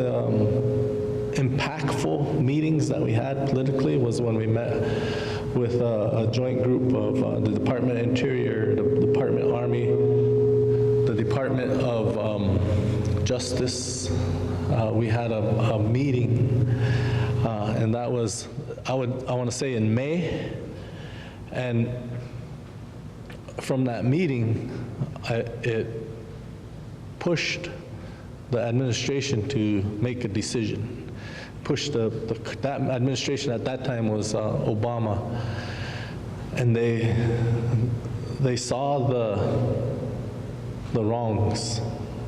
impactful meetings that we had politically was when we met with a joint group of the Department of Interior, the Department of Army, the Department of Justice. We had a meeting, and that was, I want to say, in May. And from that meeting, it pushed the administration to make a decision. Pushed that administration at that time was Obama, and they saw the wrongs.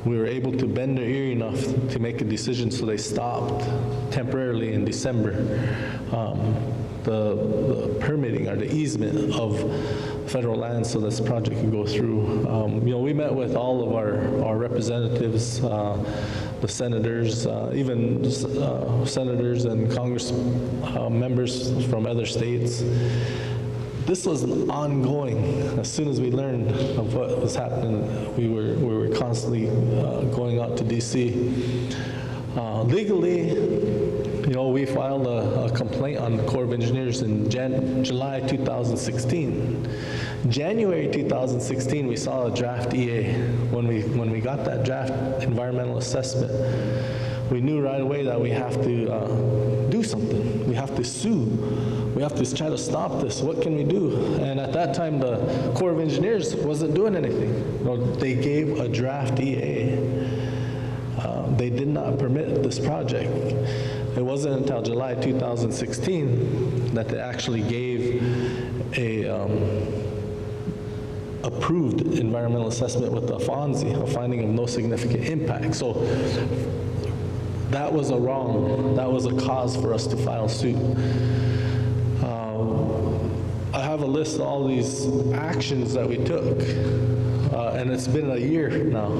We were able to bend their ear enough to make a decision, so they stopped temporarily in December the permitting or the easement of federal land so this project could go through. We met with all of our representatives, the senators, even senators and Congress members from other states. This was ongoing. As soon as we learned of what was happening, we were constantly going out to DC. Legally, we filed a complaint on the Corps of Engineers in July 2016. January 2016, we saw a draft EA. When we got that draft environmental assessment, we knew right away that we have to do something. We have to sue. We have to try to stop this. What can we do? And at that time, the Corps of Engineers wasn't doing anything. They gave a draft EA. They did not permit this project. It wasn't until July 2016 that they actually gave a approved environmental assessment with a FONSI, a finding of no significant impact. So that was a wrong. That was a cause for us to file suit. I have a list of all these actions that we took. And it's been a year now.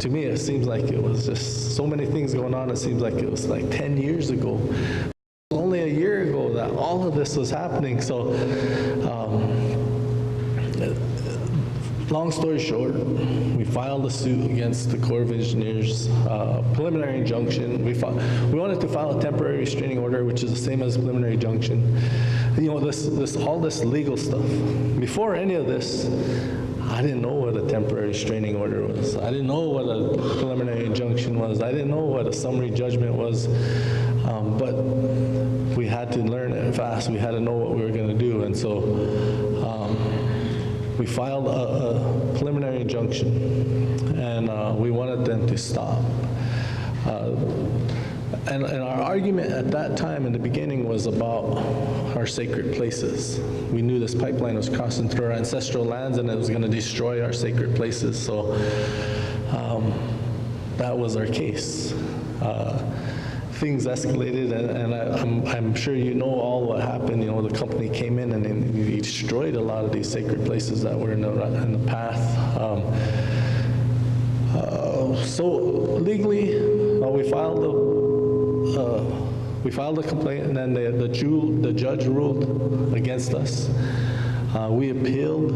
To me, it seems like it was just so many things going on. It seems like it was like 10 years ago. It was only a year ago that all of this was happening. So, long story short, we filed a suit against the Corps of Engineers, preliminary injunction. We wanted to file a temporary restraining order, which is the same as a preliminary injunction. All this legal stuff. Before any of this, I didn't know what a temporary restraining order was. I didn't know what a preliminary injunction was. I didn't know what a summary judgment was. But we had to learn it fast. We had to know what we were going to do. And so we filed a preliminary injunction, and we wanted them to stop. And our argument at that time in the beginning was about our sacred places. We knew this pipeline was crossing through our ancestral lands and it was going to destroy our sacred places. So that was our case. Things escalated, and I'm sure you know all what happened. The company came in and they destroyed a lot of these sacred places that were in the path. So legally, we filed a complaint, and then the judge ruled against us. We appealed,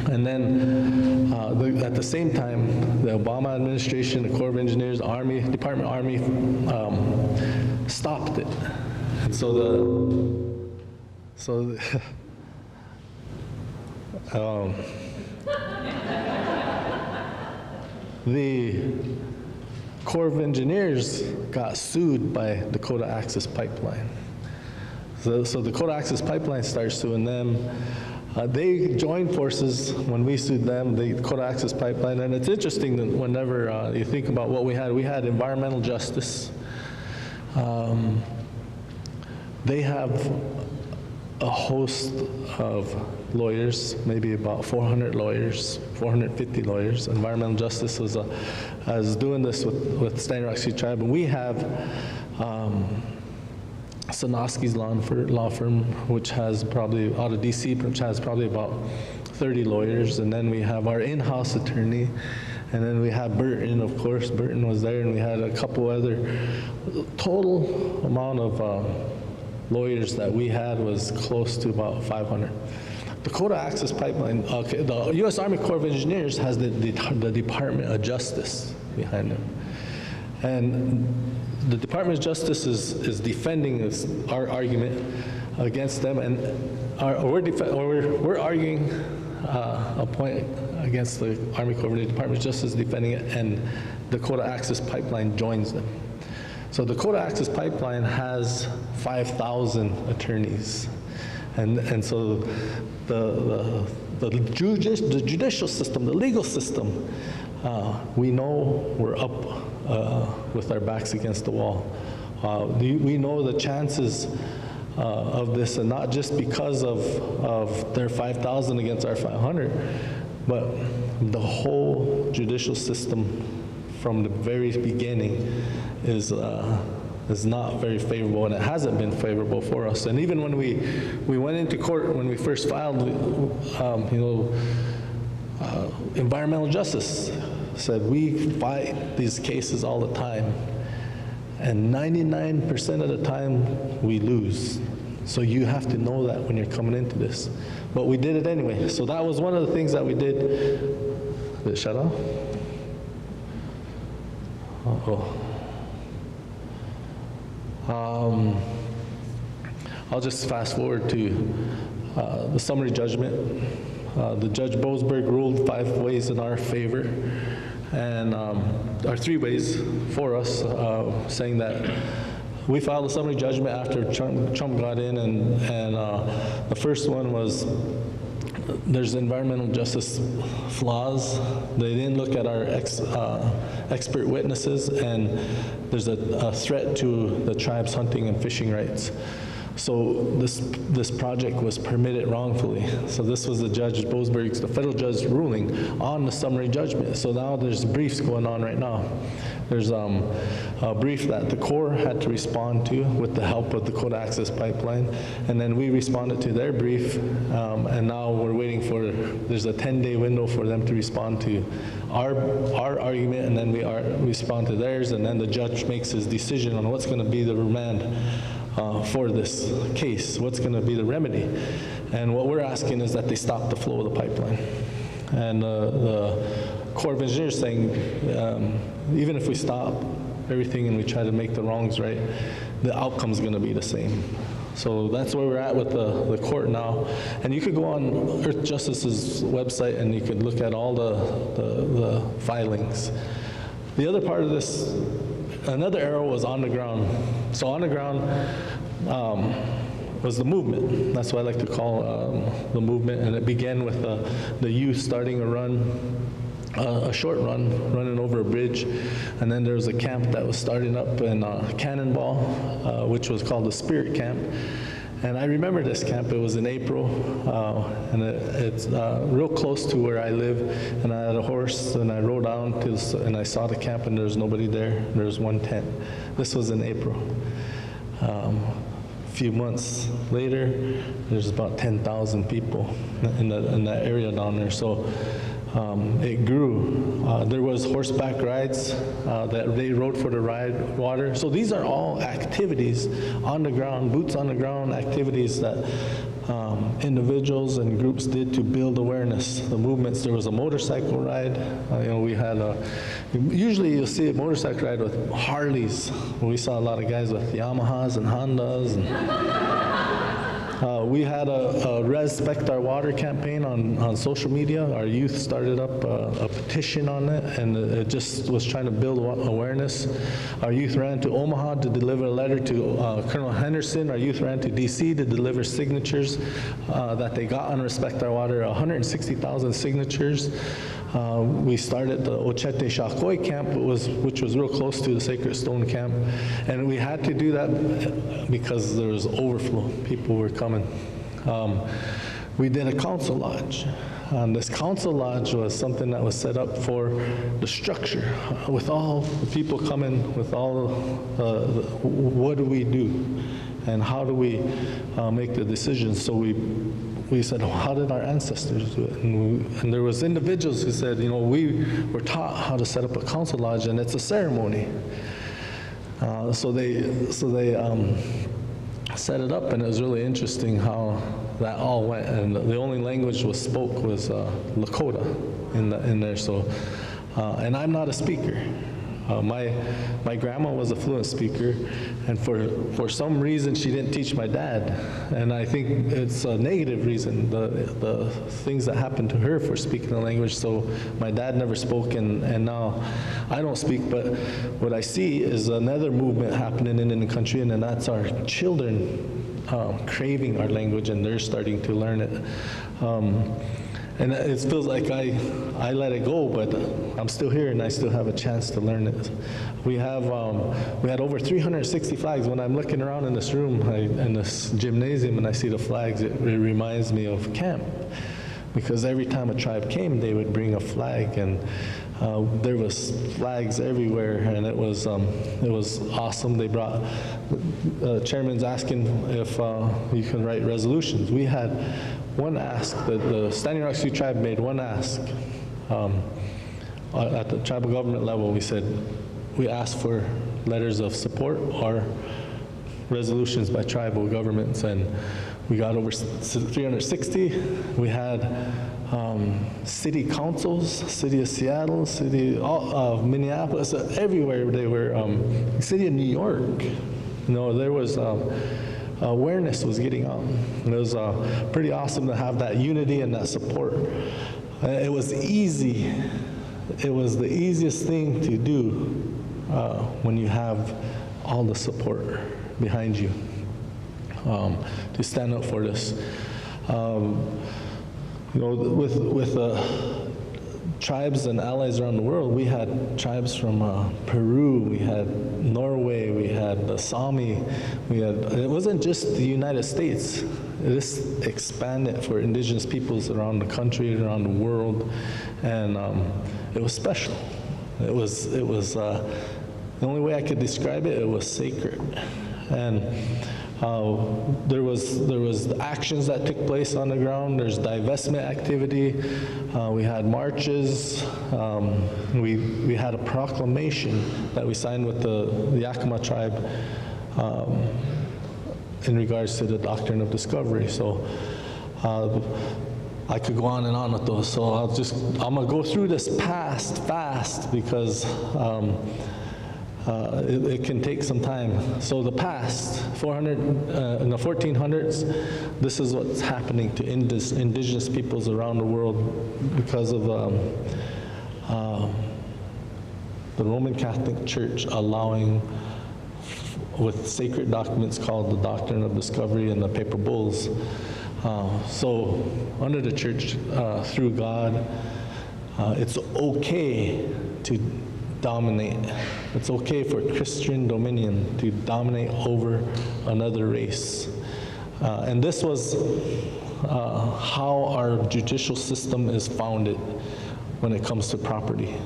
and then at the same time, the Obama administration, the Corps of Engineers, Army, Department of Army stopped it. And the Corps of Engineers got sued by Dakota Access Pipeline. So Dakota Access Pipeline started suing them. They joined forces when we sued them, the Dakota Access Pipeline, and it's interesting that whenever you think about what we had environmental justice. They have a host of lawyers, maybe about 400 lawyers, 450 lawyers. Environmental justice is doing this with Standing Rock Sioux Tribe, and we have Sanoski's law firm, which has probably, out of DC, which has probably about 30 lawyers, and then we have our in-house attorney, and then we have Burton, of course. Burton was there, and we had a couple other. Total amount of lawyers that we had was close to about 500. Dakota Access Pipeline, okay, the U.S. Army Corps of Engineers has the Department of Justice behind them. And the Department of Justice is defending our argument against them, and we're arguing a point against the Army Corps. The Department of Justice is defending it, and Dakota Access Pipeline joins them. So Dakota Access Pipeline has 5,000 attorneys, and so the judicial system, the legal system, we know we're up with our backs against the wall. We know the chances of this, and not just because of their 5,000 against our 500, but the whole judicial system from the very beginning is not very favorable, and it hasn't been favorable for us. And even when we went into court, when we first filed, environmental justice said we fight these cases all the time, and 99% of the time we lose. So you have to know that when you're coming into this. But we did it anyway. So that was one of the things that we did. Did it shut off? I'll just fast forward to the summary judgment. The Judge Boasberg ruled 5 ways in our favor, and or 3 ways for us, saying that we filed a summary judgment after Trump got in, and the first one was there's environmental justice flaws. They didn't look at our expert witnesses, and there's a threat to the tribe's hunting and fishing rights. So this project was permitted wrongfully. So this was the Judge Boasberg's, the federal judge ruling on the summary judgment. So now there's briefs going on right now. There's a brief that the Corps had to respond to with the help of the Dakota Access Pipeline, and then we responded to their brief, and now we're waiting for, there's a 10-day window for them to respond to our argument, and then we respond to theirs, and then the judge makes his decision on what's going to be the remand for this case, what's going to be the remedy. And what we're asking is that they stop the flow of the pipeline. And the Corps of Engineers saying, even if we stop everything and we try to make the wrongs right, the outcome's going to be the same. So that's where we're at with the court now. And you could go on Earth Justice's website and you could look at all the filings. The other part of this, another arrow was on the ground. So on the ground was the movement. That's what I like to call the movement. And it began with the youth starting a run, a short run, running over a bridge. And then there was a camp that was starting up in Cannonball, which was called the Spirit Camp. And I remember this camp. It was in April, and it's real close to where I live. And I had a horse, and I rode down and I saw the camp, and there was nobody there. There was one tent. This was in April. A few months later, there's about 10,000 people in that area down there. So it grew. There was horseback rides that they rode for the ride water. So these are all activities on the ground, boots on the ground activities that individuals and groups did to build awareness. The movements, there was a motorcycle ride. We had usually you'll see a motorcycle ride with Harleys. We saw a lot of guys with Yamahas and Hondas. We had a Respect Our Water campaign on social media. Our youth started up a petition on it, and it just was trying to build awareness. Our youth ran to Omaha to deliver a letter to Colonel Henderson. Our youth ran to DC to deliver signatures that they got on Respect Our Water, 160,000 signatures. We started the Ochete Shakoi camp, which was real close to the Sacred Stone camp, and we had to do that because there was overflow. People were coming. We did a council lodge. This council lodge was something that was set up for the structure, with all the people coming, with all what do we do, and how do we make the decisions. So we said, well, how did our ancestors do it? And there was individuals who said, we were taught how to set up a council lodge, and it's a ceremony. So they set it up, and it was really interesting how that all went. And the only language was spoke was Lakota in there. So, and I'm not a speaker. My grandma was a fluent speaker, and for some reason she didn't teach my dad, and I think it's a negative reason, the things that happened to her for speaking the language. So my dad never spoke, and now I don't speak. But what I see is another movement happening in the country, and that's our children craving our language, and they're starting to learn it. And it feels like I let it go, but I'm still here and I still have a chance to learn it. We had over 360 flags. When I'm looking around in this room, in this gymnasium, and I see the flags, it reminds me of camp. Because every time a tribe came, they would bring a flag, and there was flags everywhere, and it was awesome. They brought, the chairman's asking if you can write resolutions. We had one ask, the Standing Rock Sioux tribe made one ask. At the tribal government level, we asked for letters of support or resolutions by tribal governments, and we got over 360. We had city councils, city of Seattle, city of Minneapolis, everywhere they were, city of New York. There was awareness was getting out. And it was pretty awesome to have that unity and that support. It was easy. It was the easiest thing to do when you have all the support behind you to stand up for this. With tribes and allies around the world, we had tribes from Peru, we had Norway, we had the Sami, it wasn't just the United States, it expanded for indigenous peoples around the country, around the world, and it was special. It was the only way I could describe it, it was sacred. And there was actions that took place on the ground. There's divestment activity. We had marches. We had a proclamation that we signed with the Yakima tribe in regards to the doctrine of discovery. So I could go on and on with those. So I'm gonna go through this fast because it can take some time. So the past, in the 1400s, this is what's happening to indigenous peoples around the world because of the Roman Catholic Church allowing, with sacred documents called the Doctrine of Discovery and the Paper Bulls. So under the church, through God, it's okay to dominate. It's okay for Christian dominion to dominate over another race. And this was how our judicial system is founded when it comes to property.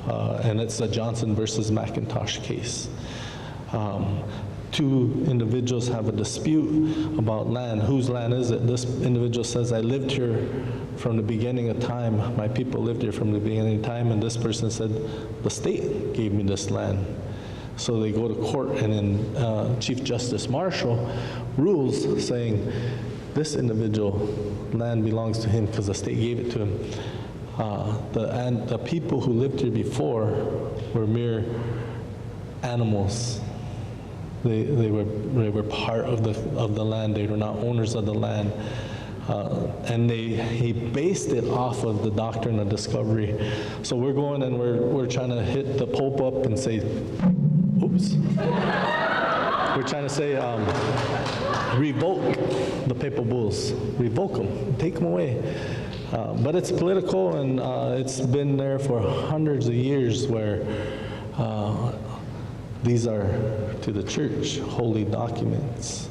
And it's a Johnson versus McIntosh case. Two individuals have a dispute about land. Whose land is it? This individual says, I lived here from the beginning of time. My people lived here from the beginning of time. And this person said, the state gave me this land. So they go to court, and then Chief Justice Marshall rules saying, this individual land belongs to him because the state gave it to him. And the people who lived here before were mere animals. They were part of the land. They were not owners of the land. And he based it off of the doctrine of discovery. So we're going and we're trying to hit the Pope up and say, oops. We're trying to say, revoke the papal bulls, revoke them, take them away. But it's political, and it's been there for hundreds of years where these are, to the church, holy documents.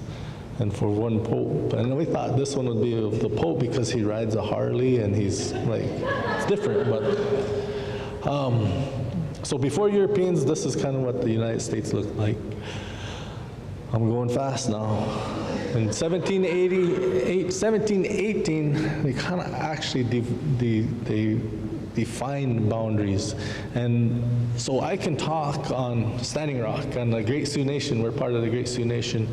And for one pope. And we thought this one would be of the Pope because he rides a Harley and he's like, it's different. But so before Europeans, this is kind of what the United States looked like. I'm going fast now. In 1718, they kind of actually they defined boundaries. And so I can talk on Standing Rock, on the Great Sioux Nation. We're part of the Great Sioux Nation.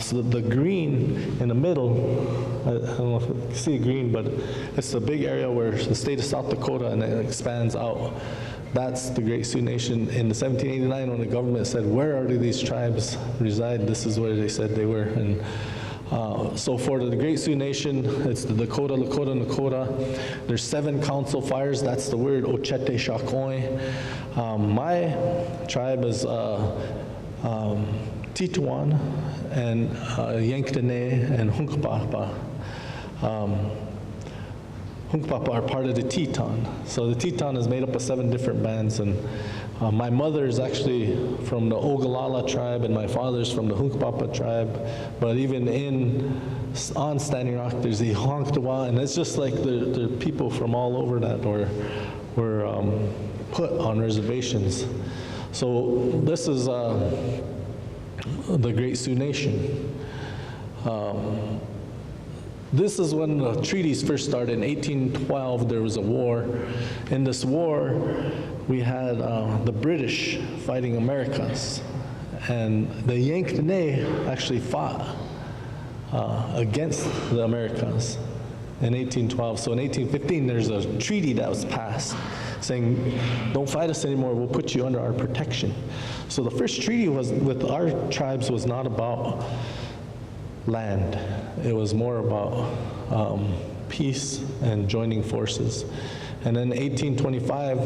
So the green in the middle, I don't know if you can see green, but it's the big area where the state of South Dakota, and it expands out. That's the Great Sioux Nation. In 1789, when the government said, where do these tribes reside, this is where they said they were. And so for the Great Sioux Nation, it's the Dakota. There's 7 council fires. That's the word Ochete Shakoy. My tribe is Tituan and Yanktoneh and Hunkpapa. Hunkpapa are part of the Teton. So the Teton is made up of 7 different bands, and my mother is actually from the Ogallala tribe, and my father's from the Hunkpapa tribe. But even on Standing Rock, there's the Honktawa, and it's just like the people from all over that were put on reservations. So this is the Great Sioux Nation. This is when the treaties first started. In 1812, there was a war. In this war, we had the British fighting Americans. And the Yanktoneh actually fought against the Americans in 1812. So in 1815, there's a treaty that was passed saying, don't fight us anymore, we'll put you under our protection. So the first treaty was with our tribes was not about land. It was more about peace and joining forces. And then 1825,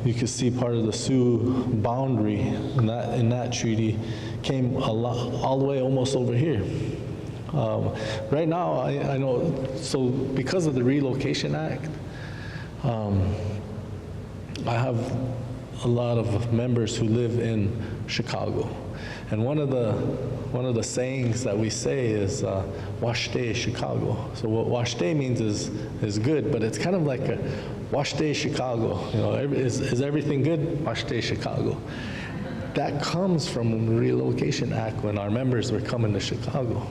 you could see part of the Sioux boundary in that treaty came all the way almost over here. Right now, I know, so because of the Relocation Act, I have a lot of members who live in Chicago. And one of the sayings that we say is "Washte Chicago." So what "Washte" means is good, but it's kind of like a "Washte Chicago." You know, is everything good? Washte Chicago. That comes from the Relocation Act when our members were coming to Chicago.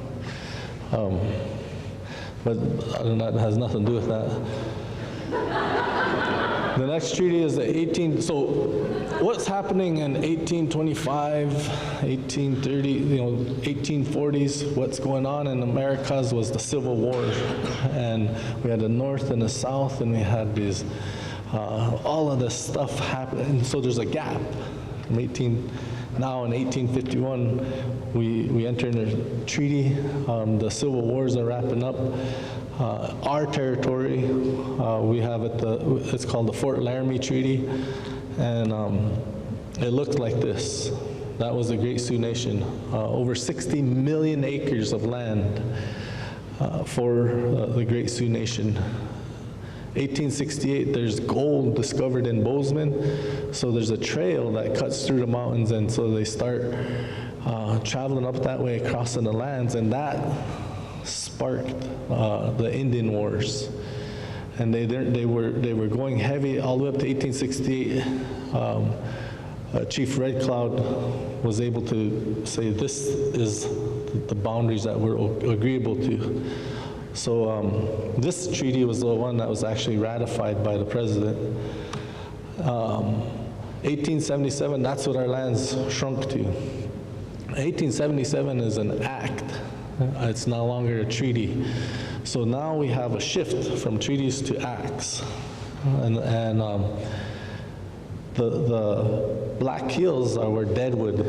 But that has nothing to do with that. The next treaty is the so what's happening in 1825, 1830, 1840s, what's going on in Americas was the Civil War. And we had the North and the South, and we had these, all of this stuff happening. So there's a gap. Now in 1851, we enter in a treaty. The Civil Wars are wrapping up. Our territory, we have it's called the Fort Laramie Treaty, and it looked like this. That was the Great Sioux Nation. Over 60 million acres of land for the Great Sioux Nation. 1868, there's gold discovered in Bozeman, so there's a trail that cuts through the mountains, and so they start traveling up that way, crossing the lands, and that sparked the Indian Wars. And they were going heavy all the way up to 1868. Chief Red Cloud was able to say this is the boundaries that we're agreeable to. So this treaty was the one that was actually ratified by the president. 1877, that's what our lands shrunk to. 1877 is an act. It's no longer a treaty. So now we have a shift from treaties to acts. And The black hills are where deadwood.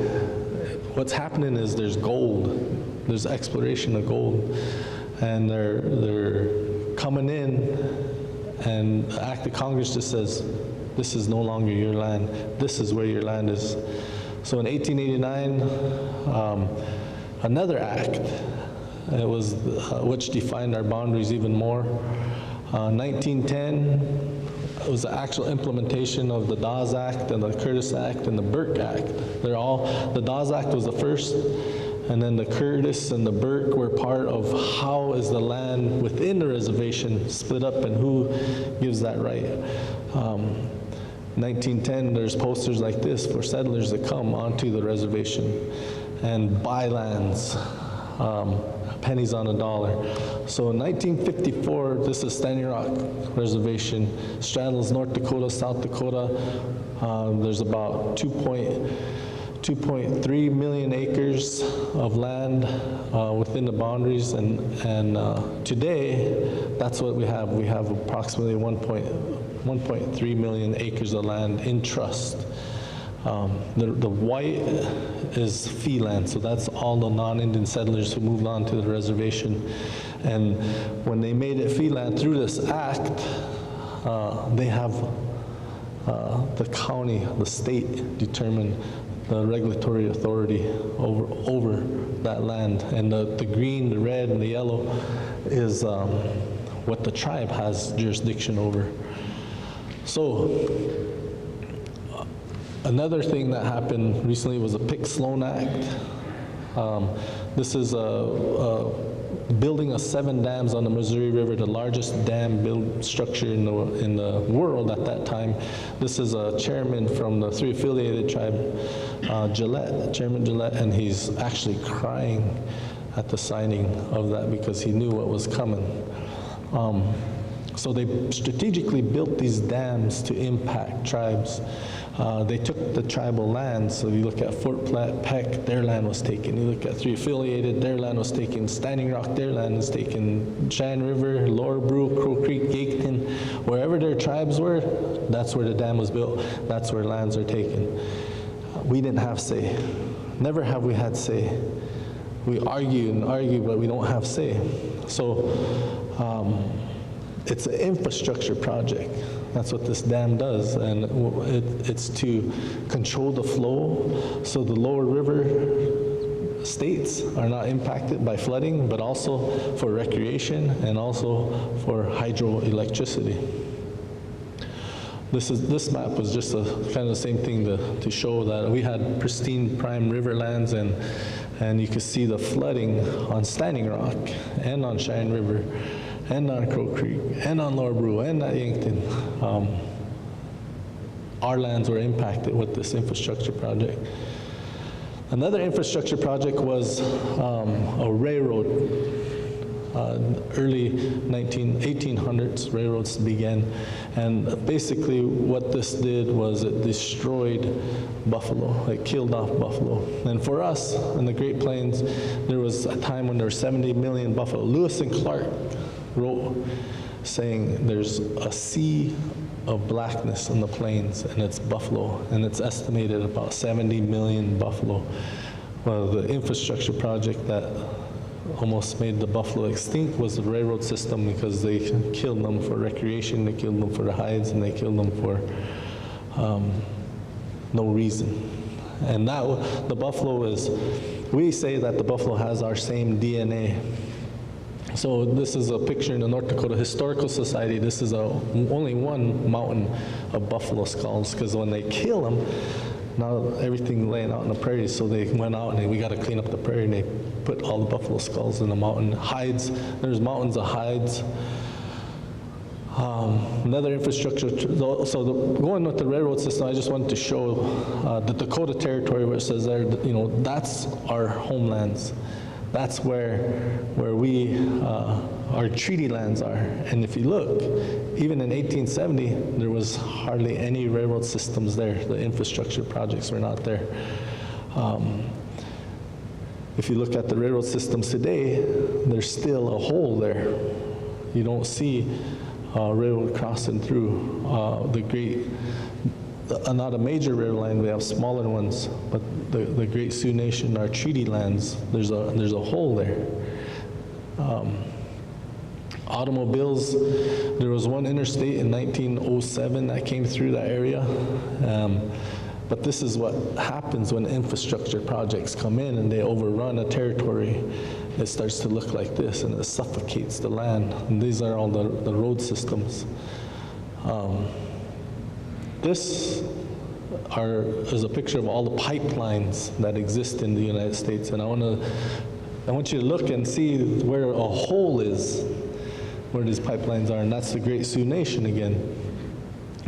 What's happening is there's gold. There's exploration of gold. And they're coming in, and the act of Congress just says, this is no longer your land. This is where your land is. So in 1889, another act, it was which defined our boundaries even more. 1910, it was the actual implementation of the Dawes Act and the Curtis Act and the Burke Act. The Dawes Act was the first, and then the Curtis and the Burke were part of how is the land within the reservation split up and who gives that right. 1910, there's posters like this for settlers to come onto the reservation and buy lands, pennies on a dollar. So in 1954, this is Standing Rock Reservation, straddles North Dakota, South Dakota. There's about 2.3 million acres of land within the boundaries, and today, that's what we have. We have approximately 1.3 million acres of land in trust. The white is fee land, so that's all the non-Indian settlers who moved on to the reservation. And when they made it fee land through this act, they have the county, the state determine the regulatory authority over that land. And the green, the red, and the yellow is what the tribe has jurisdiction over. So another thing that happened recently was the Pick-Sloan Act. This is building of 7 dams on the Missouri River, the largest dam build structure in the world at that time. This is a chairman from the 3 affiliated tribe, Chairman Gillette, and he's actually crying at the signing of that because he knew what was coming. So they strategically built these dams to impact tribes. They took the tribal lands, so you look at Fort Platte, Peck, their land was taken. You look at 3 affiliated, their land was taken. Standing Rock, their land was taken. Cheyenne River, Lower Brew, Crow Creek, Yankton, wherever their tribes were, that's where the dam was built. That's where lands are taken. We didn't have say. Never have we had say. We argue and argue, but we don't have say. So it's an infrastructure project. That's what this dam does, and it's to control the flow so the lower river states are not impacted by flooding, but also for recreation and also for hydroelectricity. This map was just kind of the same thing to show that we had pristine prime river lands, and you could see the flooding on Standing Rock and on Cheyenne River and on Crow Creek, and on Lower Brew, and at Yankton. Our lands were impacted with this infrastructure project. Another infrastructure project was a railroad. Early 1800s, railroads began, and basically what this did was it destroyed buffalo. It killed off buffalo. And for us in the Great Plains, there was a time when there were 70 million buffalo. Lewis and Clark wrote saying there's a sea of blackness in the plains, and it's buffalo, and it's estimated about 70 million buffalo. Well, the infrastructure project that almost made the buffalo extinct was the railroad system, because they killed them for recreation, they killed them for the hides, and they killed them for no reason. And now the buffalo is, we say that the buffalo has our same DNA. So this is a picture in the North Dakota Historical Society. This is only one mountain of buffalo skulls, because when they kill them, now everything laying out in the prairie, so they went out and we got to clean up the prairie, and they put all the buffalo skulls in the mountain. Hides, there's mountains of hides. Another infrastructure, going with the railroad system, I just wanted to show the Dakota Territory, where it says there, that's our homelands. That's where we, our treaty lands are. And if you look, even in 1870, there was hardly any railroad systems there. The infrastructure projects were not there. If you look at the railroad systems today, there's still a hole there. You don't see railroad crossing through. The great not a major river line, we have smaller ones, but the Great Sioux Nation, our treaty lands, there's a hole there. Automobiles, there was one interstate in 1907 that came through that area, but this is what happens when infrastructure projects come in and they overrun a territory. It starts to look like this, and it suffocates the land. And these are all the road systems. This is a picture of all the pipelines that exist in the United States, and I want you to look and see where a hole is, where these pipelines are, and that's the Great Sioux Nation again.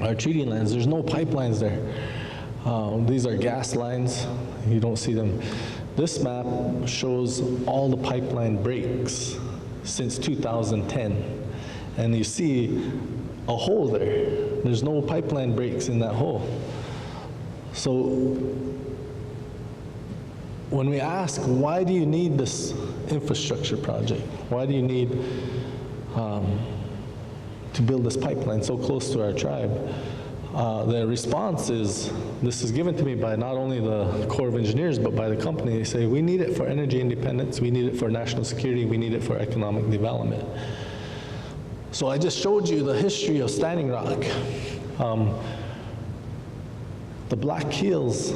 Our treaty lands, there's no pipelines there. These are gas lines, you don't see them. This map shows all the pipeline breaks since 2010, and you see a hole there. There's no pipeline breaks in that hole. So when we ask, why do you need this infrastructure project? Why do you need to build this pipeline so close to our tribe? The response is, this is given to me by not only the Corps of Engineers, but by the company. They say, we need it for energy independence, we need it for national security, we need it for economic development. So I just showed you the history of Standing Rock. The Black Hills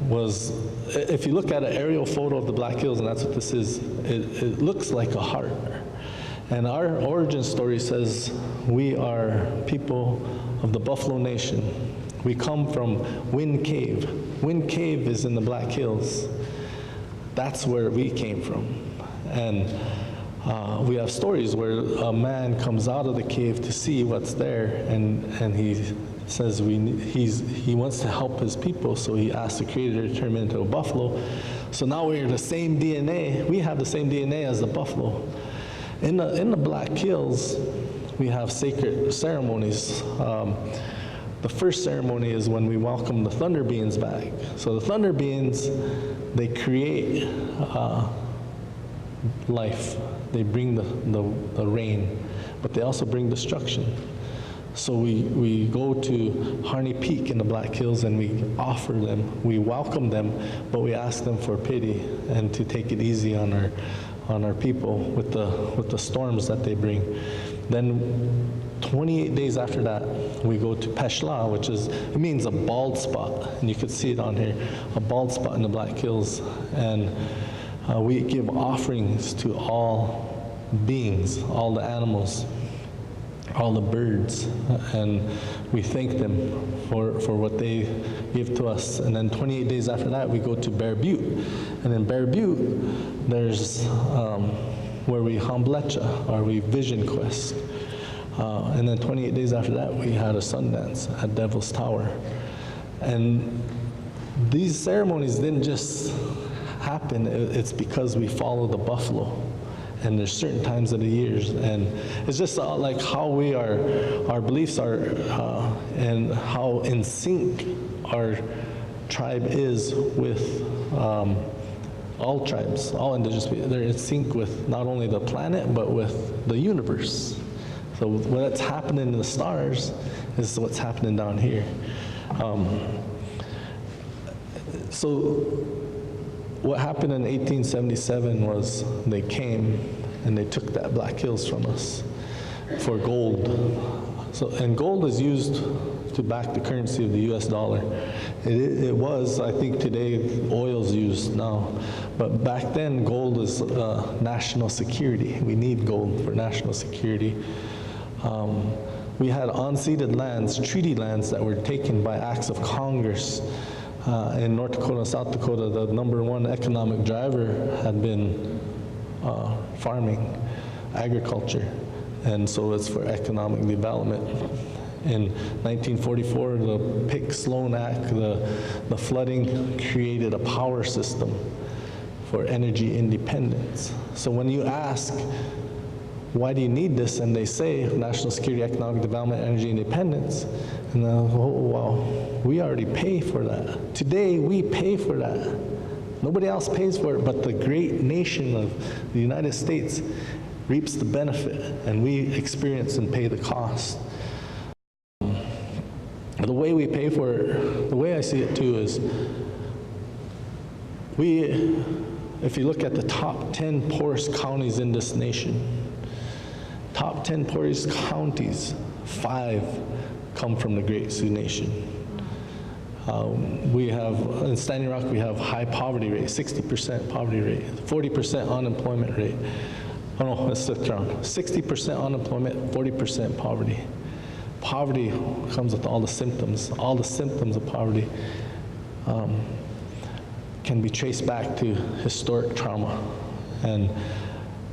was, if you look at an aerial photo of the Black Hills, and that's what this is, it looks like a heart. And our origin story says, we are people of the Buffalo Nation. We come from Wind Cave. Wind Cave is in the Black Hills. That's where we came from. And we have stories where a man comes out of the cave to see what's there, and he says he wants to help his people, so he asks the Creator to turn him into a buffalo. So now we're the same DNA. We have the same DNA as the buffalo. In the Black Hills, we have sacred ceremonies. The first ceremony is when we welcome the thunder beings back. So the thunder beings, they create life. They bring the rain, but they also bring destruction. So we go to Harney Peak in the Black Hills and we offer them, we welcome them, but we ask them for pity and to take it easy on our people with the storms that they bring. Then 28 days after that, we go to Peshla, which it means a bald spot, and you could see it on here, a bald spot in the Black Hills, and we give offerings to all beings, all the animals, all the birds, and we thank them for what they give to us. And then 28 days after that, we go to Bear Butte. And in Bear Butte, there's where we Hamblecha, or we Vision Quest. And then 28 days after that, we had a Sundance at Devil's Tower. And these ceremonies didn't just happen, it's because we follow the buffalo. And there's certain times of the years, and it's just like how our beliefs are, and how in sync our tribe is with all tribes, all indigenous people. They're in sync with not only the planet, but with the universe. So what's happening in the stars is what's happening down here. So what happened in 1877 was they came and they took that Black Hills from us for gold. And gold is used to back the currency of the US dollar. It was, I think today, oil's used now. But back then, gold was national security. We need gold for national security. We had unceded lands, treaty lands that were taken by acts of Congress. In North Dakota and South Dakota, the #1 economic driver had been farming, agriculture, and so it's for economic development. In 1944, the Pick-Sloan Act, the flooding created a power system for energy independence. So when you ask, why do you need this? And they say national security, economic development, energy independence. And then, oh, well, we already pay for that. Today, we pay for that. Nobody else pays for it, but the great nation of the United States reaps the benefit, and we experience and pay the cost. The way we pay for it, the way I see it too is, if you look at the top 10 poorest counties in this nation, top 10 poorest counties, 5 come from the Great Sioux Nation. We have, in Standing Rock, we have high poverty rate, 60% poverty rate, 40% unemployment rate. Oh no, let's flip it around. 60% unemployment, 40% poverty. Poverty comes with all the symptoms. All the symptoms of poverty can be traced back to historic trauma. And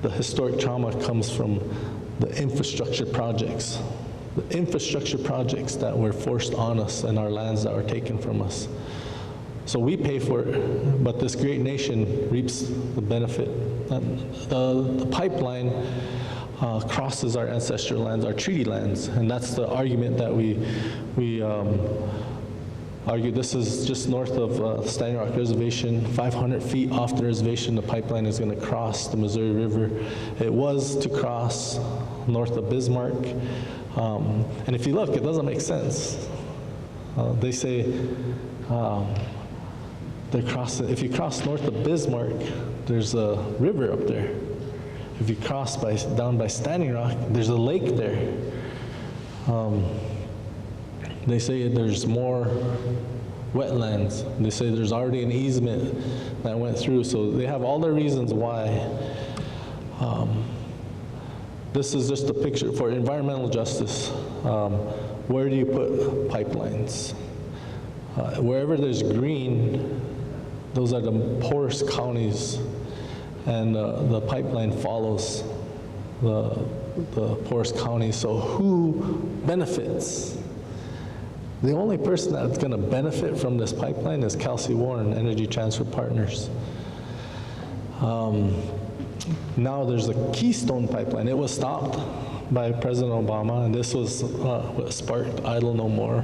the historic trauma comes from the infrastructure projects. The infrastructure projects that were forced on us and our lands that were taken from us. So we pay for it, but this great nation reaps the benefit. The pipeline crosses our ancestral lands, our treaty lands, and that's the argument that we argue. This is just north of Standing Rock Reservation, 500 feet off the reservation. The pipeline is going to cross the Missouri River. It was to cross north of Bismarck. And if you look, it doesn't make sense. They say if you cross north of Bismarck, there's a river up there. If you cross down by Standing Rock, there's a lake there. They say there's more wetlands. They say there's already an easement that went through. So they have all their reasons why. This is just a picture for environmental justice. Where do you put pipelines? Wherever there's green, those are the poorest counties, and the pipeline follows the poorest counties. So who benefits? The only person that's going to benefit from this pipeline is Kelsey Warren, Energy Transfer Partners. Now there's a Keystone pipeline. It was stopped by President Obama, and this was what sparked Idle No More.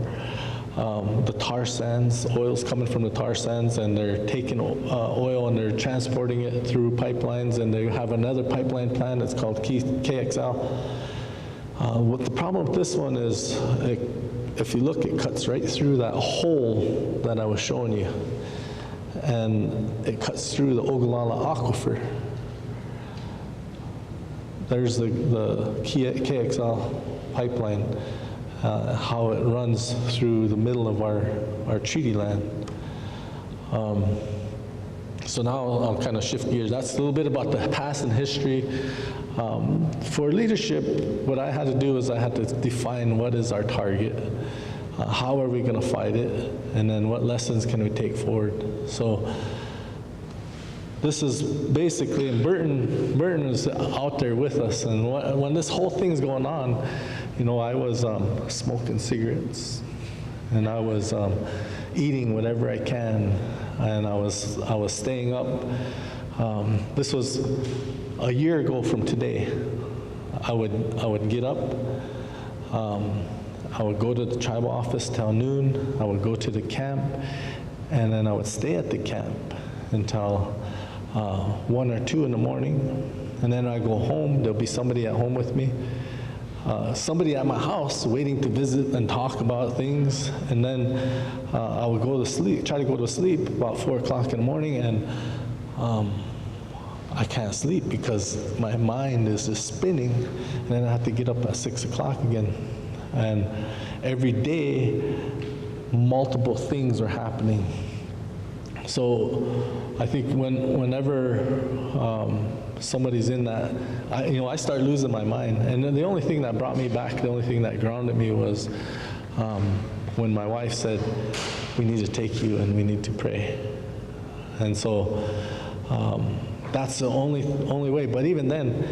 The tar sands, oil's coming from the tar sands, and they're taking oil and they're transporting it through pipelines, and they have another pipeline plan that's called KXL. What the problem with this one is, if you look, it cuts right through that hole that I was showing you, and it cuts through the Ogallala Aquifer. There's the KXL pipeline, how it runs through the middle of our treaty land. So now I'll kind of shift gears. That's a little bit about the past and history. For leadership, what I had to do is I had to define what is our target, how are we going to fight it, and then what lessons can we take forward. So this is basically, and Burton is out there with us, and when this whole thing's going on, you know, I was smoking cigarettes, and I was eating whatever I can, and I was staying up. This was a year ago from today. I would get up, I would go to the tribal office till noon, I would go to the camp, and then I would stay at the camp until 1 or 2 in the morning, and then I go home. There'll be somebody at home with me, somebody at my house waiting to visit and talk about things, and then I would go to sleep, try to go to sleep about 4 o'clock in the morning, and I can't sleep because my mind is just spinning, and then I have to get up at 6 o'clock again, and every day multiple things are happening. So I think whenever somebody's in that, I start losing my mind. And then the only thing that brought me back, the only thing that grounded me was when my wife said, "We need to take you and we need to pray." And so that's the only way. But even then,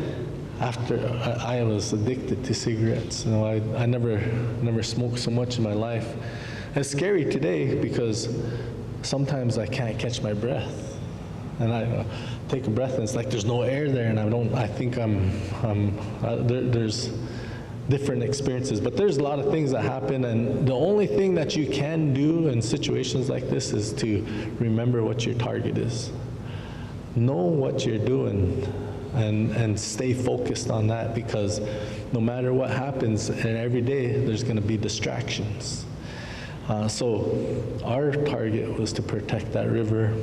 after I was addicted to cigarettes, I never smoked so much in my life. It's scary today because sometimes I can't catch my breath, and I take a breath and it's like there's no air there, and I think there's different experiences, but there's a lot of things that happen, and the only thing that you can do in situations like this is to remember what your target is. Know what you're doing and stay focused on that, because no matter what happens, and every day there's going to be distractions. So our target was to protect that river.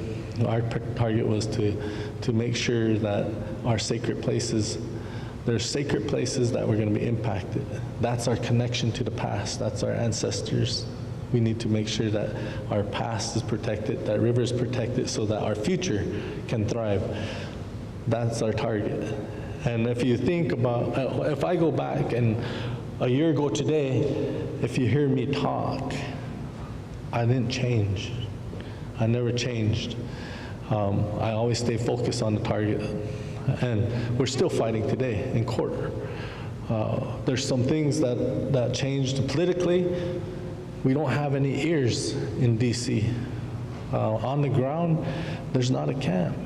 Our target was to make sure that our sacred places, there's sacred places that were going to be impacted. That's our connection to the past. That's our ancestors. We need to make sure that our past is protected, that river is protected, so that our future can thrive. That's our target. And if you think about, if I go back and a year ago today, if you hear me talk, I didn't change. I never changed. I always stay focused on the target. And we're still fighting today in court. There's some things that changed politically. We don't have any ears in DC. On the ground, there's not a camp.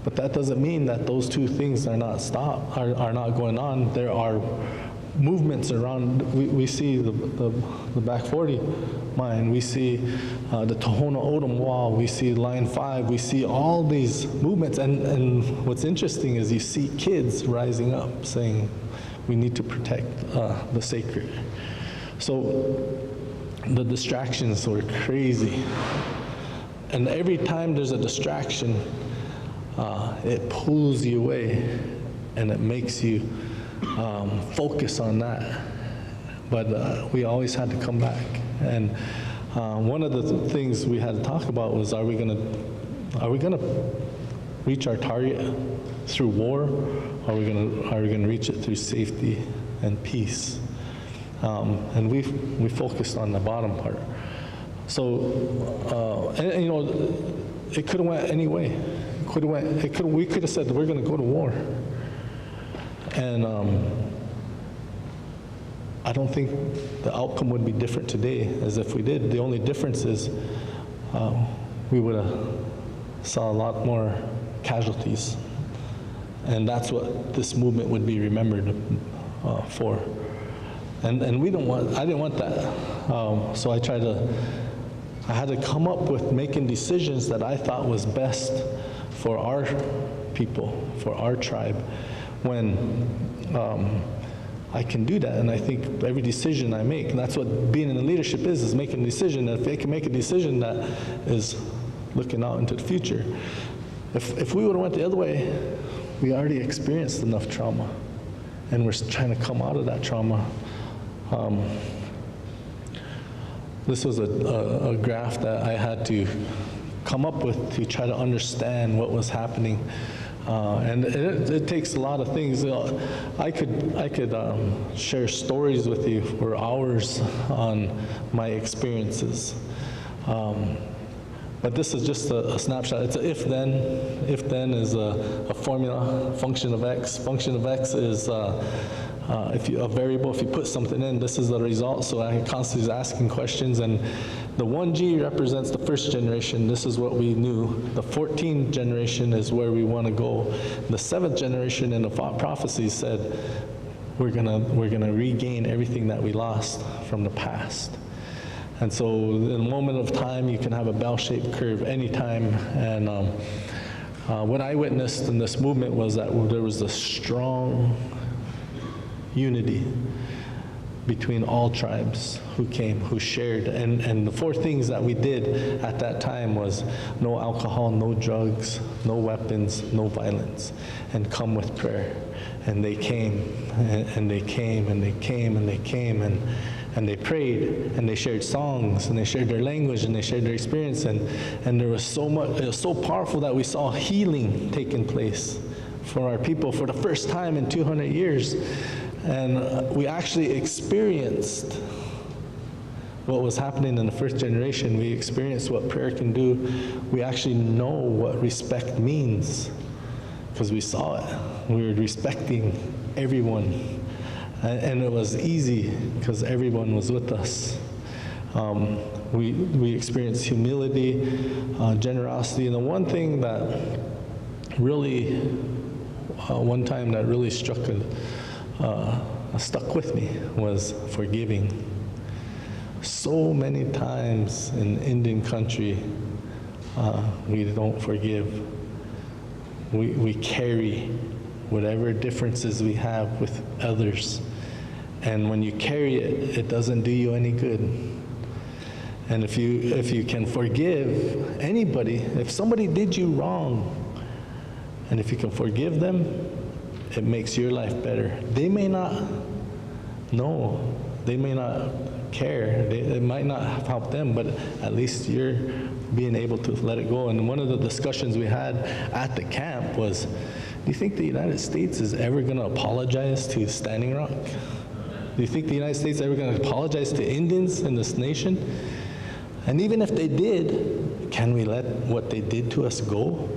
But that doesn't mean that those two things are not not going on. There are movements around. We see the Back 40 mine. We see the Tohono O'odham wall. We see Line 5. We see all these movements. And what's interesting is you see kids rising up saying, we need to protect the sacred. So the distractions were crazy. And every time there's a distraction, it pulls you away and it makes you focus on that. But we always had to come back. And one of the things we had to talk about was, are we gonna reach our target through war? Or are we gonna reach it through safety and peace? And we focused on the bottom part. So, and, you know, it could have went any way. We could have said we're going to go to war. And I don't think the outcome would be different today as if we did. The only difference is we would have saw a lot more casualties. And that's what this movement would be remembered for. And I didn't want that. So I had to come up with making decisions that I thought was best for our people, for our tribe, when I can do that. And I think every decision I make, and that's what being in the leadership is making a decision. And if they can make a decision that is looking out into the future. If we would have went the other way, we already experienced enough trauma. And we're trying to come out of that trauma. This was a graph that I had to come up with to try to understand what was happening. And it takes a lot of things. I could share stories with you for hours on my experiences. But this is just a snapshot. It's an if-then. If-then is a formula, function of x. Function of x is a variable. If you put something in, this is the result. So I constantly was asking questions. And the 1G represents the first generation. This is what we knew. The 14th generation is where we want to go. The 7th generation in the prophecy said, we're gonna regain everything that we lost from the past. And so in a moment of time, you can have a bell-shaped curve anytime. And what I witnessed in this movement was that there was a strong unity between all tribes who came, who shared. And the 4 things that we did at that time was no alcohol, no drugs, no weapons, no violence, and come with prayer. And they came, and they came, and they came, and they came, and they prayed, and they shared songs, and they shared their language, and they shared their experience, and there was so much, it was so powerful that we saw healing taking place for our people for the first time in 200 years. And we actually experienced what was happening in the first generation. We experienced what prayer can do. We actually know what respect means because we saw it. We were respecting everyone. And it was easy because everyone was with us. We experienced humility, generosity. And the one thing that really, one time that really stuck with me was forgiving. So many times in Indian country, we don't forgive. We carry whatever differences we have with others. And when you carry it, it doesn't do you any good. And if you can forgive anybody, if somebody did you wrong, and if you can forgive them, it makes your life better. They may not know, they may not care, it might not have helped them, but at least you're being able to let it go. And one of the discussions we had at the camp was, do you think the United States is ever going to apologize to Standing Rock? Do you think the United States is ever going to apologize to Indians in this nation? And even if they did, can we let what they did to us go?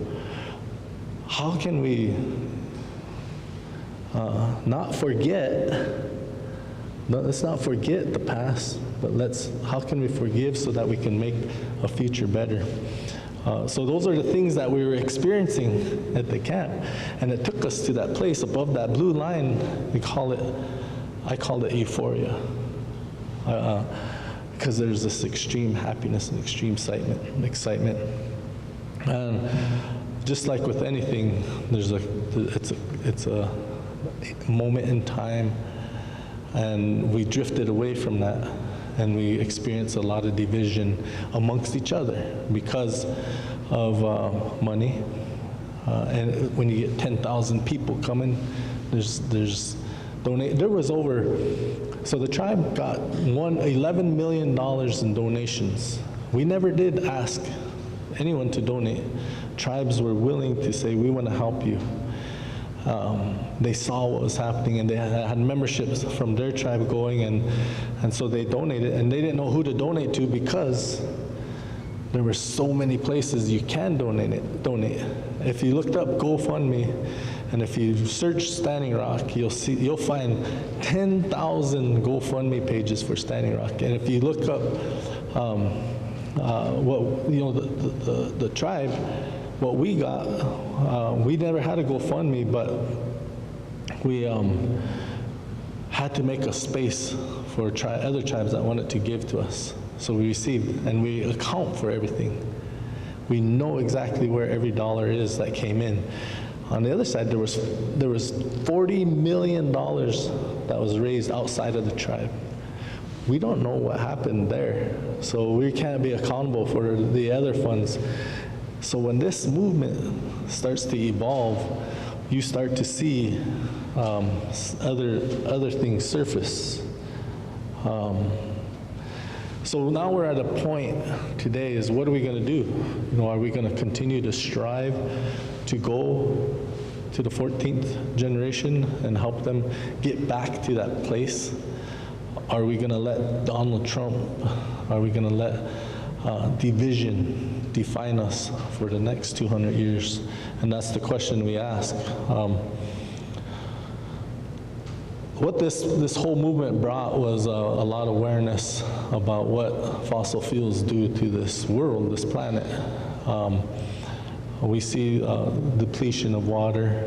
How can we not forget? Let's not forget the past, but how can we forgive so that we can make a future better? So those are the things that we were experiencing at the camp. And it took us to that place above that blue line. I called it euphoria. Because there's this extreme happiness and extreme excitement. And just like with anything, it's a moment in time. And we drifted away from that, and we experienced a lot of division amongst each other because of money. And when you get 10,000 people coming, there was over, so the tribe got $11 million in donations. We never did ask anyone to donate. Tribes were willing to say, we want to help you. They saw what was happening, and they had memberships from their tribe going, and so they donated, and they didn't know who to donate to because there were so many places you can donate. If you looked up GoFundMe, and if you search Standing Rock, you'll find 10,000 GoFundMe pages for Standing Rock. And if you look up the tribe, what we got, we never had a GoFundMe, but we had to make a space for other tribes that wanted to give to us. So we received, and we account for everything. We know exactly where every dollar is that came in. On the other side, there was $40 million that was raised outside of the tribe. We don't know what happened there, so we can't be accountable for the other funds. So when this movement starts to evolve, you start to see other things surface. So now we're at a point today is, what are we going to do? Are we going to continue to strive to go to the 14th generation and help them get back to that place? Are we going to let Donald Trump, are we going to let division define us for the next 200 years? And that's the question we ask. What this whole movement brought was a lot of awareness about what fossil fuels do to this world, this planet. We see depletion of water.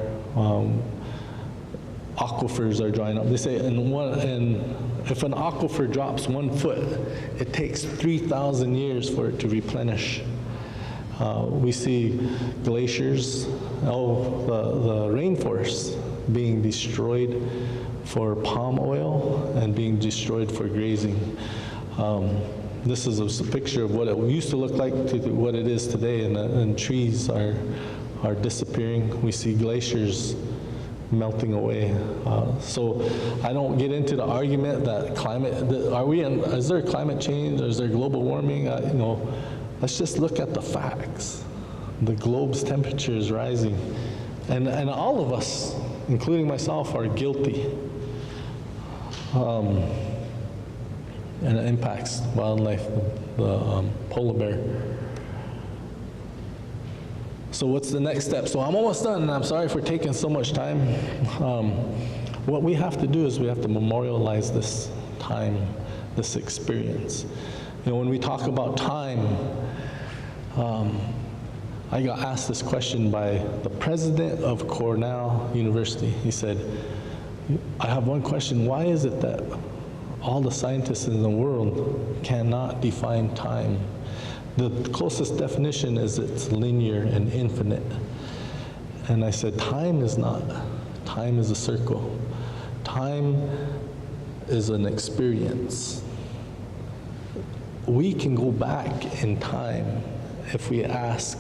Aquifers are drying up. They say if an aquifer drops 1 foot, it takes 3,000 years for it to replenish. We see glaciers, the rainforests being destroyed for palm oil and being destroyed for grazing. This is a picture of what it used to look like to what it is today, and trees are disappearing. We see glaciers melting away. So I don't get into the argument that is there climate change, or is there global warming? Let's just look at the facts. The globe's temperature is rising, and all of us, including myself, are guilty. And it impacts wildlife, the polar bear. So what's the next step? So I'm almost done, and I'm sorry for taking so much time. What we have to do is we have to memorialize this time, this experience. When we talk about time, I got asked this question by the president of Cornell University. He said, I have one question. Why is it that all the scientists in the world cannot define time? The closest definition is it's linear and infinite. And I said, time is not. Time is a circle. Time is an experience. we can go back in time if we ask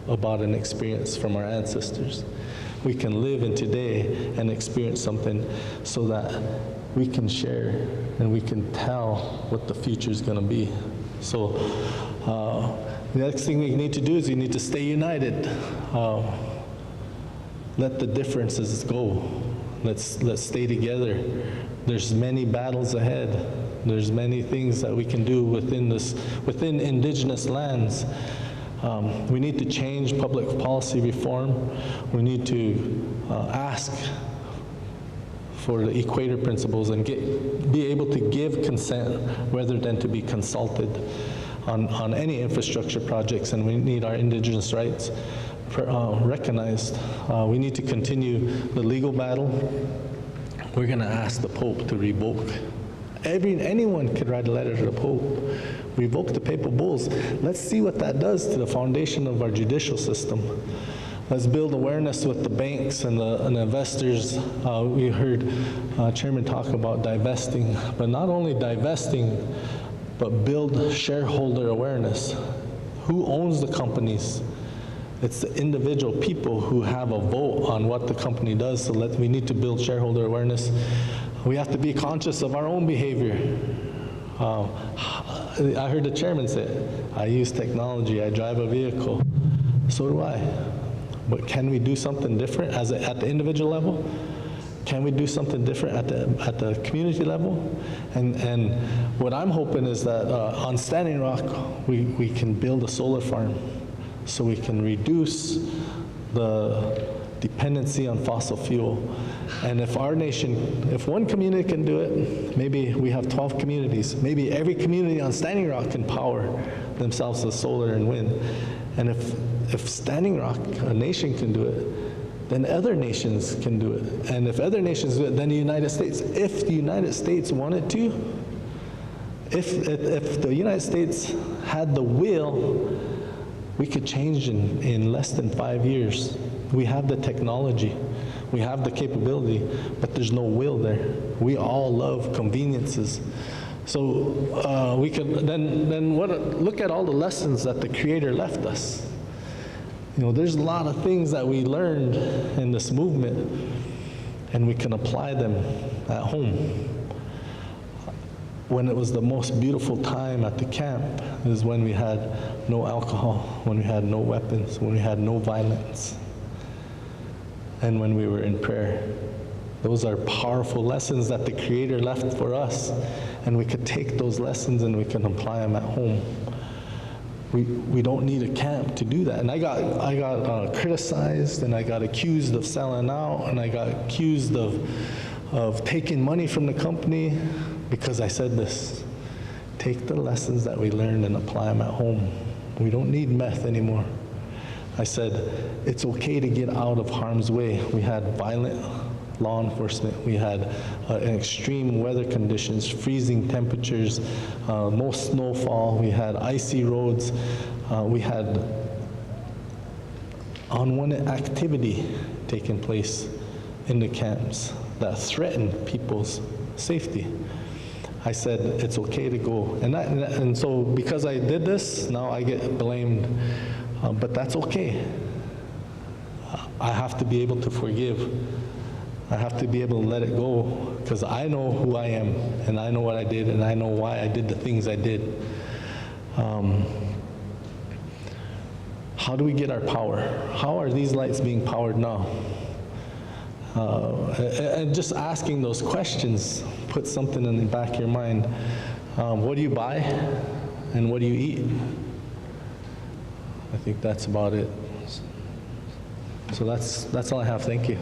about an experience from our ancestors. We can live in today and experience something so that we can share and we can tell what the future is going to be. So the next thing we need to do is we need to stay united. Let the differences go. Let's stay together. There's many battles ahead. There's many things that we can do within indigenous lands. We need to change public policy reform. We need to ask for the equator principles and be able to give consent rather than to be consulted on any infrastructure projects, and we need our indigenous rights recognized. We need to continue the legal battle. We're going to ask the Pope to revoke. Anyone could write a letter to the Pope, revoke the papal bulls. Let's see what that does to the foundation of our judicial system. Let's build awareness with the banks and the investors. We heard Chairman talk about divesting, but not only divesting, but build shareholder awareness. Who owns the companies? It's the individual people who have a vote on what the company does, so we need to build shareholder awareness. We have to be conscious of our own behavior. I heard the chairman say it. I use technology, I drive a vehicle. So do I. But can we do something different at the individual level? Can we do something different at the community level? And what I'm hoping is that on Standing Rock, we can build a solar farm so we can reduce the dependency on fossil fuel. And if our nation, if one community can do it, maybe we have 12 communities, maybe every community on Standing Rock can power themselves with solar and wind. And if Standing Rock, a nation, can do it, then other nations can do it. And if other nations do it, then the United States. If the United States wanted to, if the United States had the will, we could change in less than 5 years. We have the technology, we have the capability, but there's no will there. We all love conveniences. So we can then look at all the lessons that the Creator left us. You know, there's a lot of things that we learned in this movement, and we can apply them at home. When it was the most beautiful time at the camp is when we had no alcohol, when we had no weapons, when we had no violence, and when we were in prayer. Those are powerful lessons that the Creator left for us, and we could take those lessons and we can apply them at home. We don't need a camp to do that. And I got criticized, and I got accused of selling out, and I got accused of taking money from the company because I said this: take the lessons that we learned and apply them at home. We don't need meth anymore. I said, it's okay to get out of harm's way. We had violent law enforcement. We had extreme weather conditions, freezing temperatures, no snowfall. We had icy roads. We had unwanted activity taking place in the camps that threatened people's safety. I said, it's okay to go. And so because I did this, now I get blamed. But that's okay. I have to be able to forgive. I have to be able to let it go, because I know who I am, and I know what I did, and I know why I did the things I did. How do we get our power? How are these lights being powered now? And just asking those questions puts something in the back of your mind. What do you buy, and what do you eat? I think that's about it. So that's all I have. Thank you.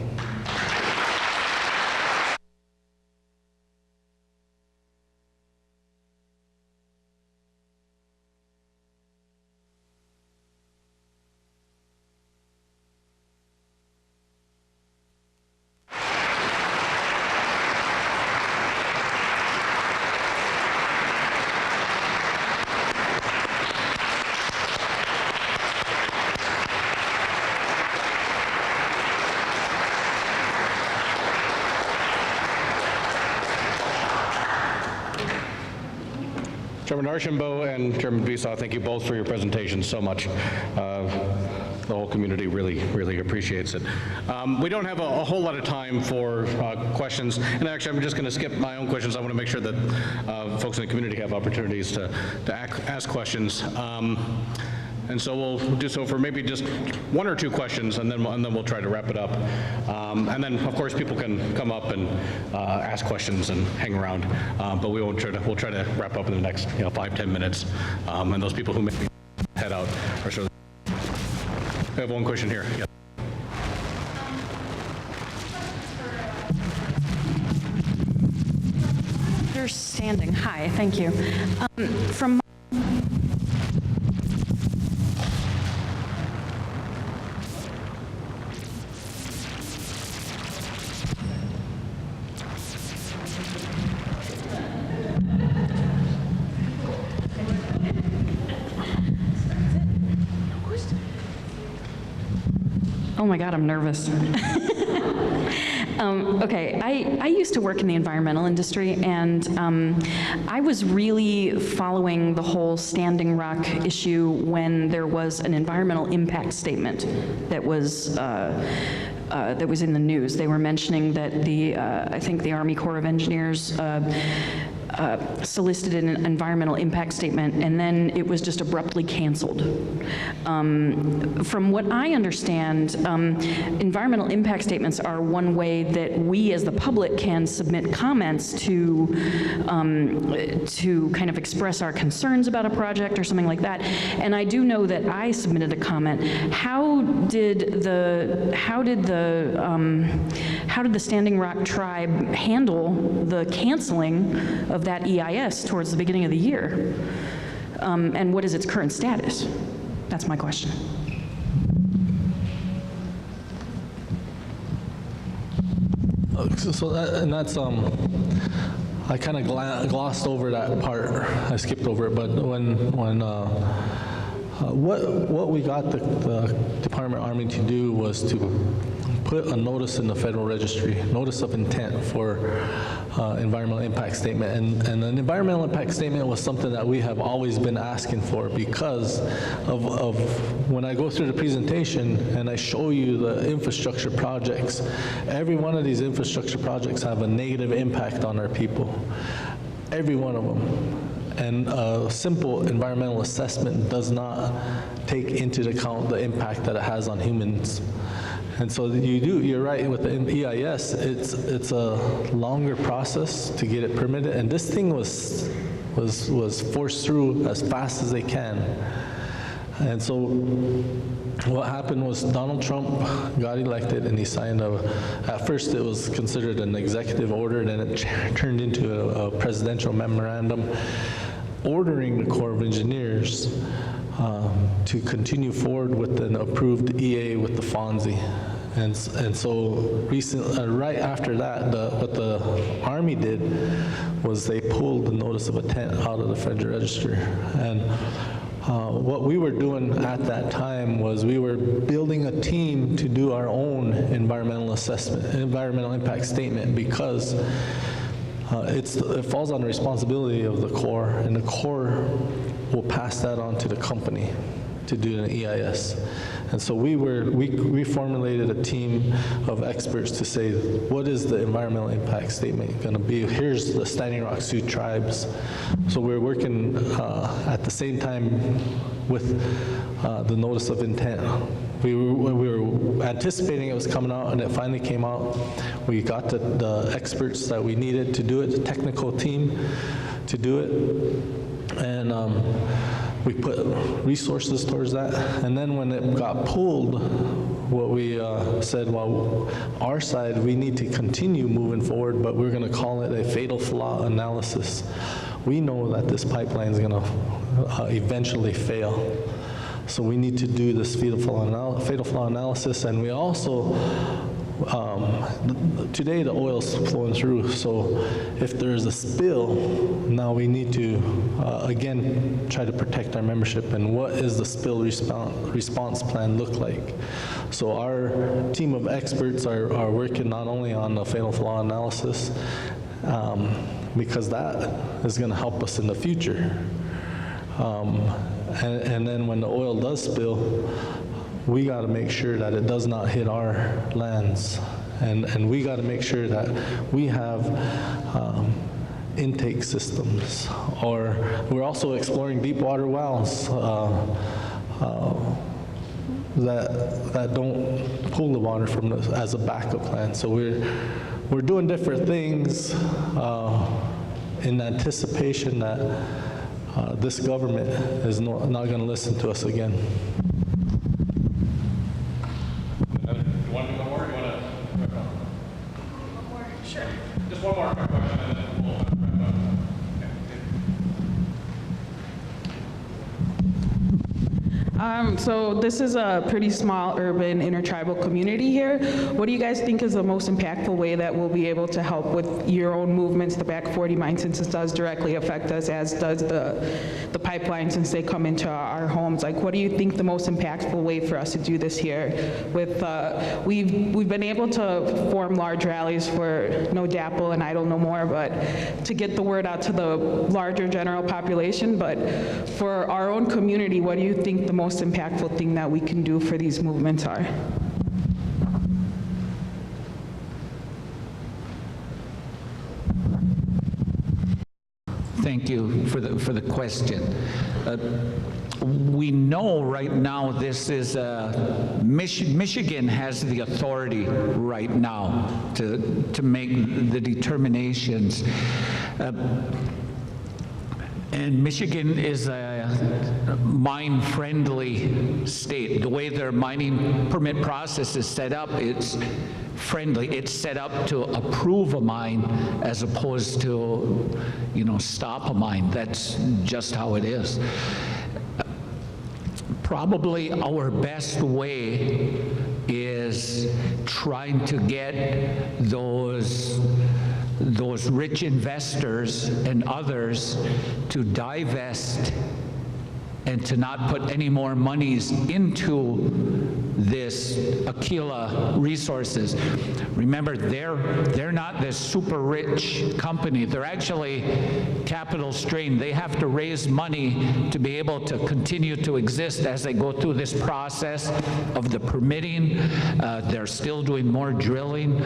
Chairman Archambault and Chairman Besaw, thank you both for your presentations so much. The whole community really appreciates it. We don't have a whole lot of time for questions, and actually I'm just going to skip my own questions. I want to make sure that folks in the community have opportunities to ask questions. And so we'll do so for maybe just one or two questions, and then we'll try to wrap it up. And then, of course, people can come up and ask questions and hang around. But we'll try to wrap up in the next 5-10 minutes. And those people who maybe head out are sure. We have one question here. Yeah. Understanding. Hi, thank you. From oh my God, I'm nervous. Okay, I used to work in the environmental industry, and I was really following the whole Standing Rock issue when there was an environmental impact statement that was in the news. They were mentioning that I think the Army Corps of Engineers solicited an environmental impact statement, and then it was just abruptly canceled. From what I understand, environmental impact statements are one way that we as the public can submit comments to kind of express our concerns about a project or something like that. And I do know that I submitted a comment. How did the Standing Rock Tribe handle the canceling of that EIS towards the beginning of the year? And what is its current status? That's my question. I kind of glossed over that part. I skipped over it, but what we got the Department of Army to do was to put a notice in the Federal Registry, notice of intent for environmental impact statement. And an environmental impact statement was something that we have always been asking for because of when I go through the presentation and I show you the infrastructure projects, every one of these infrastructure projects have a negative impact on our people, every one of them. And a simple environmental assessment does not take into account the impact that it has on humans. And so you're right, with the EIS, it's a longer process to get it permitted, and this thing was forced through as fast as they can. And so what happened was Donald Trump got elected, and he signed at first it was considered an executive order, then it turned into a presidential memorandum ordering the Corps of Engineers to continue forward with an approved EA with the FONSI. And so recently, right after that, what the Army did was they pulled the notice of intent out of the Federal Register. And what we were doing at that time was we were building a team to do our own environmental assessment, environmental impact statement, because it falls on the responsibility of the Corps, and the Corps will pass that on to the company to do an EIS. And so we formulated a team of experts to say, what is the environmental impact statement going to be? Here's the Standing Rock Sioux tribes. So we're working at the same time with the notice of intent. We were anticipating it was coming out, and it finally came out. We got the experts that we needed to do it, the technical team to do it, and we put resources towards that. And then when it got pulled, what we said, well, our side, we need to continue moving forward, but we're going to call it a fatal flaw analysis. We know that this pipeline is going to eventually fail. So we need to do this fatal flaw analysis, and we also, today the oil's flowing through, so if there's a spill, now we need to, again, try to protect our membership, and what is the spill response plan look like? So our team of experts are working not only on the fatal flaw analysis, because that is going to help us in the future. And then when the oil does spill, we got to make sure that it does not hit our lands. And we got to make sure that we have intake systems. Or we're also exploring deep water wells that don't pull the water from as a backup plan. So we're doing different things in anticipation that this government is not going to listen to us again. You want to do one more, or you want to? One more, sure. Just one more quick question, and then we'll wrap up. So this is a pretty small urban intertribal community here. What do you guys think is the most impactful way that we'll be able to help with your own movements, the Back 40 mine, since it does directly affect us, as does the pipeline, since they come into our homes? Like, what do you think the most impactful way for us to do this here? With we've been able to form large rallies for No DAPL and Idle No More, but to get the word out to the larger general population. But for our own community, what do you think the most impactful thing that we can do for these movements are? Thank you for the question. We know right now this is Michigan has the authority right now to make the determinations. And Michigan is a mine-friendly state. The way their mining permit process is set up, it's friendly. It's set up to approve a mine as opposed to, stop a mine. That's just how it is. Probably our best way is trying to get those rich investors and others to divest and to not put any more monies into this Aquila Resources. Remember, they're not this super rich company. They're actually capital strained. They have to raise money to be able to continue to exist as they go through this process of the permitting. They're still doing more drilling.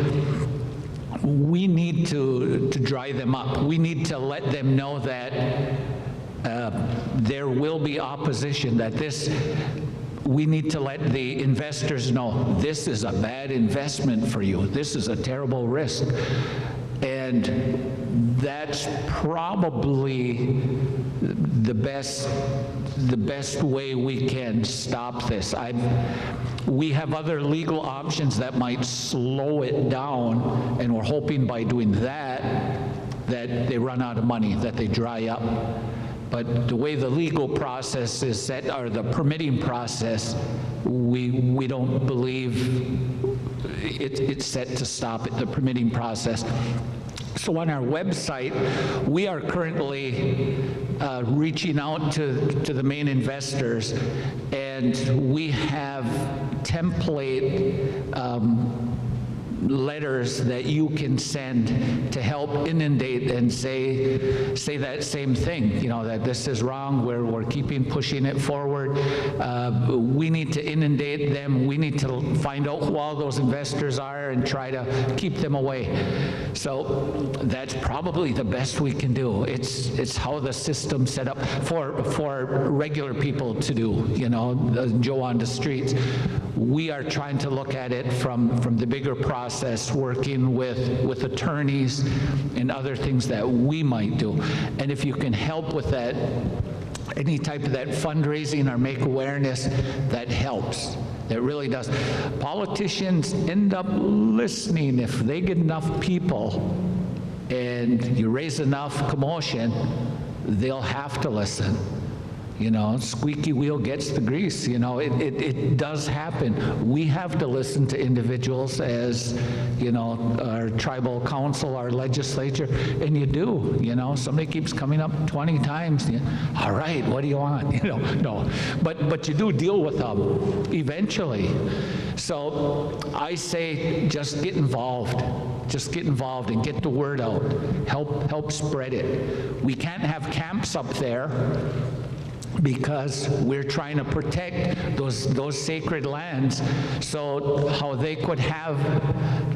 We need to dry them up. We need to let them know that there will be opposition, that we need to let the investors know this is a bad investment for you. This is a terrible risk. And that's probably the best way we can stop this. We have other legal options that might slow it down, and we're hoping by doing that they run out of money, that they dry up. But the way the legal process is set, or the permitting process, we don't believe it's set to stop it, the permitting process. So on our website, we are currently reaching out to the main investors, and we have template letters that you can send to help inundate and say that same thing, that this is wrong, we're pushing it forward. We need to inundate them. We need to find out who all those investors are and try to keep them away. So that's probably the best we can do. It's how the system's set up for regular people to do, Joe on the streets. We are trying to look at it from the bigger process, working with attorneys and other things that we might do. And if you can help with that, any type of that fundraising or make awareness, that helps. That really does. Politicians end up listening if they get enough people and you raise enough commotion, they'll have to listen. Squeaky wheel gets the grease. It does happen. We have to listen to individuals as, our tribal council, our legislature, and you do. Somebody keeps coming up 20 times. All right, what do you want? No, but you do deal with them eventually. So I say just get involved. Just get involved and get the word out. Help spread it. We can't have camps up there because we're trying to protect those sacred lands. So how they could have,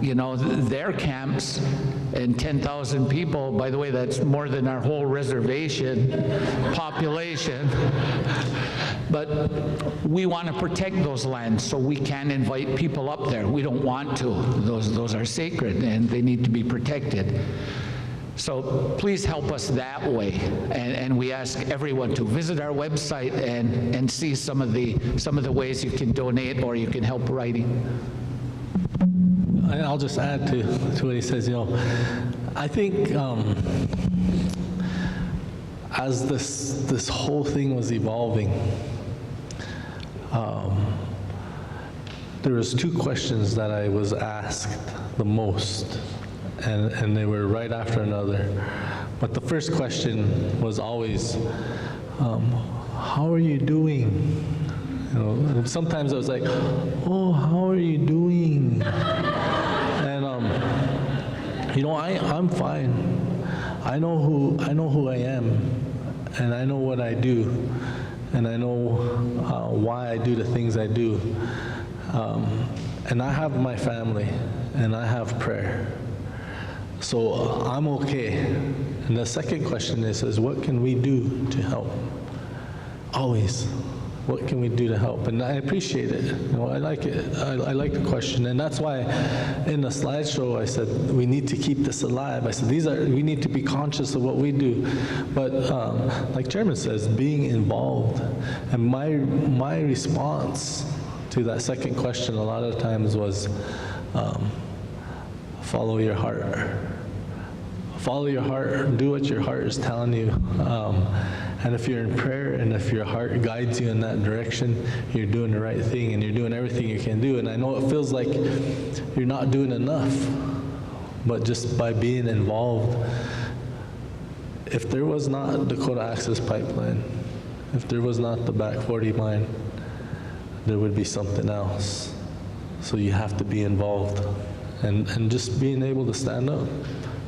you know, their camps and 10,000 people, by the way, that's more than our whole reservation population. But we want to protect those lands, so we can invite people up there. We don't want to. Those are sacred and they need to be protected. So please help us that way, and we ask everyone to visit our website and see some of the ways you can donate or you can help writing. I'll just add to what he says. You know, I think as this whole thing was evolving, there was two questions that I was asked the most. And they were right after another. But the first question was always, how are you doing? You know, sometimes I was like, oh, how are you doing? And you know, I'm fine. I know who I am, and I know what I do, and I know why I do the things I do. And I have my family, and I have prayer. So I'm okay. And the second question is what can we do to help? Always. What can we do to help? And I appreciate it. You know, I like it. I like the question. And that's why in the slideshow I said we need to keep this alive. I said we need to be conscious of what we do. But like Chairman says, being involved. And my response to that second question a lot of times was follow your heart. Follow your heart, do what your heart is telling you. And if you're in prayer and if your heart guides you in that direction, you're doing the right thing and you're doing everything you can do. And I know it feels like you're not doing enough, but just by being involved, if there was not Dakota Access Pipeline, if there was not the Back 40 mine, there would be something else. So you have to be involved. And just being able to stand up.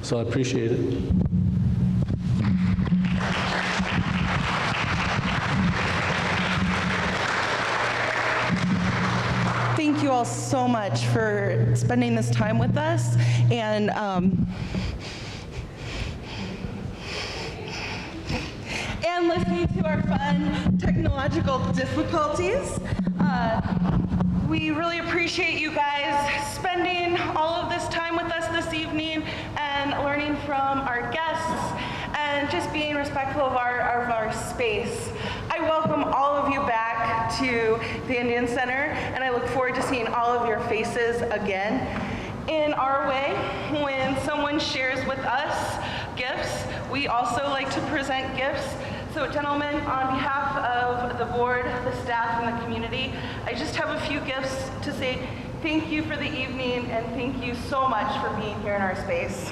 So I appreciate it. Thank you all so much for spending this time with us and listening to our fun technological difficulties. We really appreciate you guys spending all of this time with us this evening and learning from our guests and just being respectful of our space. I welcome all of you back to the Indian Center, and I look forward to seeing all of your faces again. In our way, when someone shares with us gifts, we also like to present gifts. So gentlemen, on behalf of the board, the staff, and the community, I just have a few gifts to say thank you for the evening and thank you so much for being here in our space.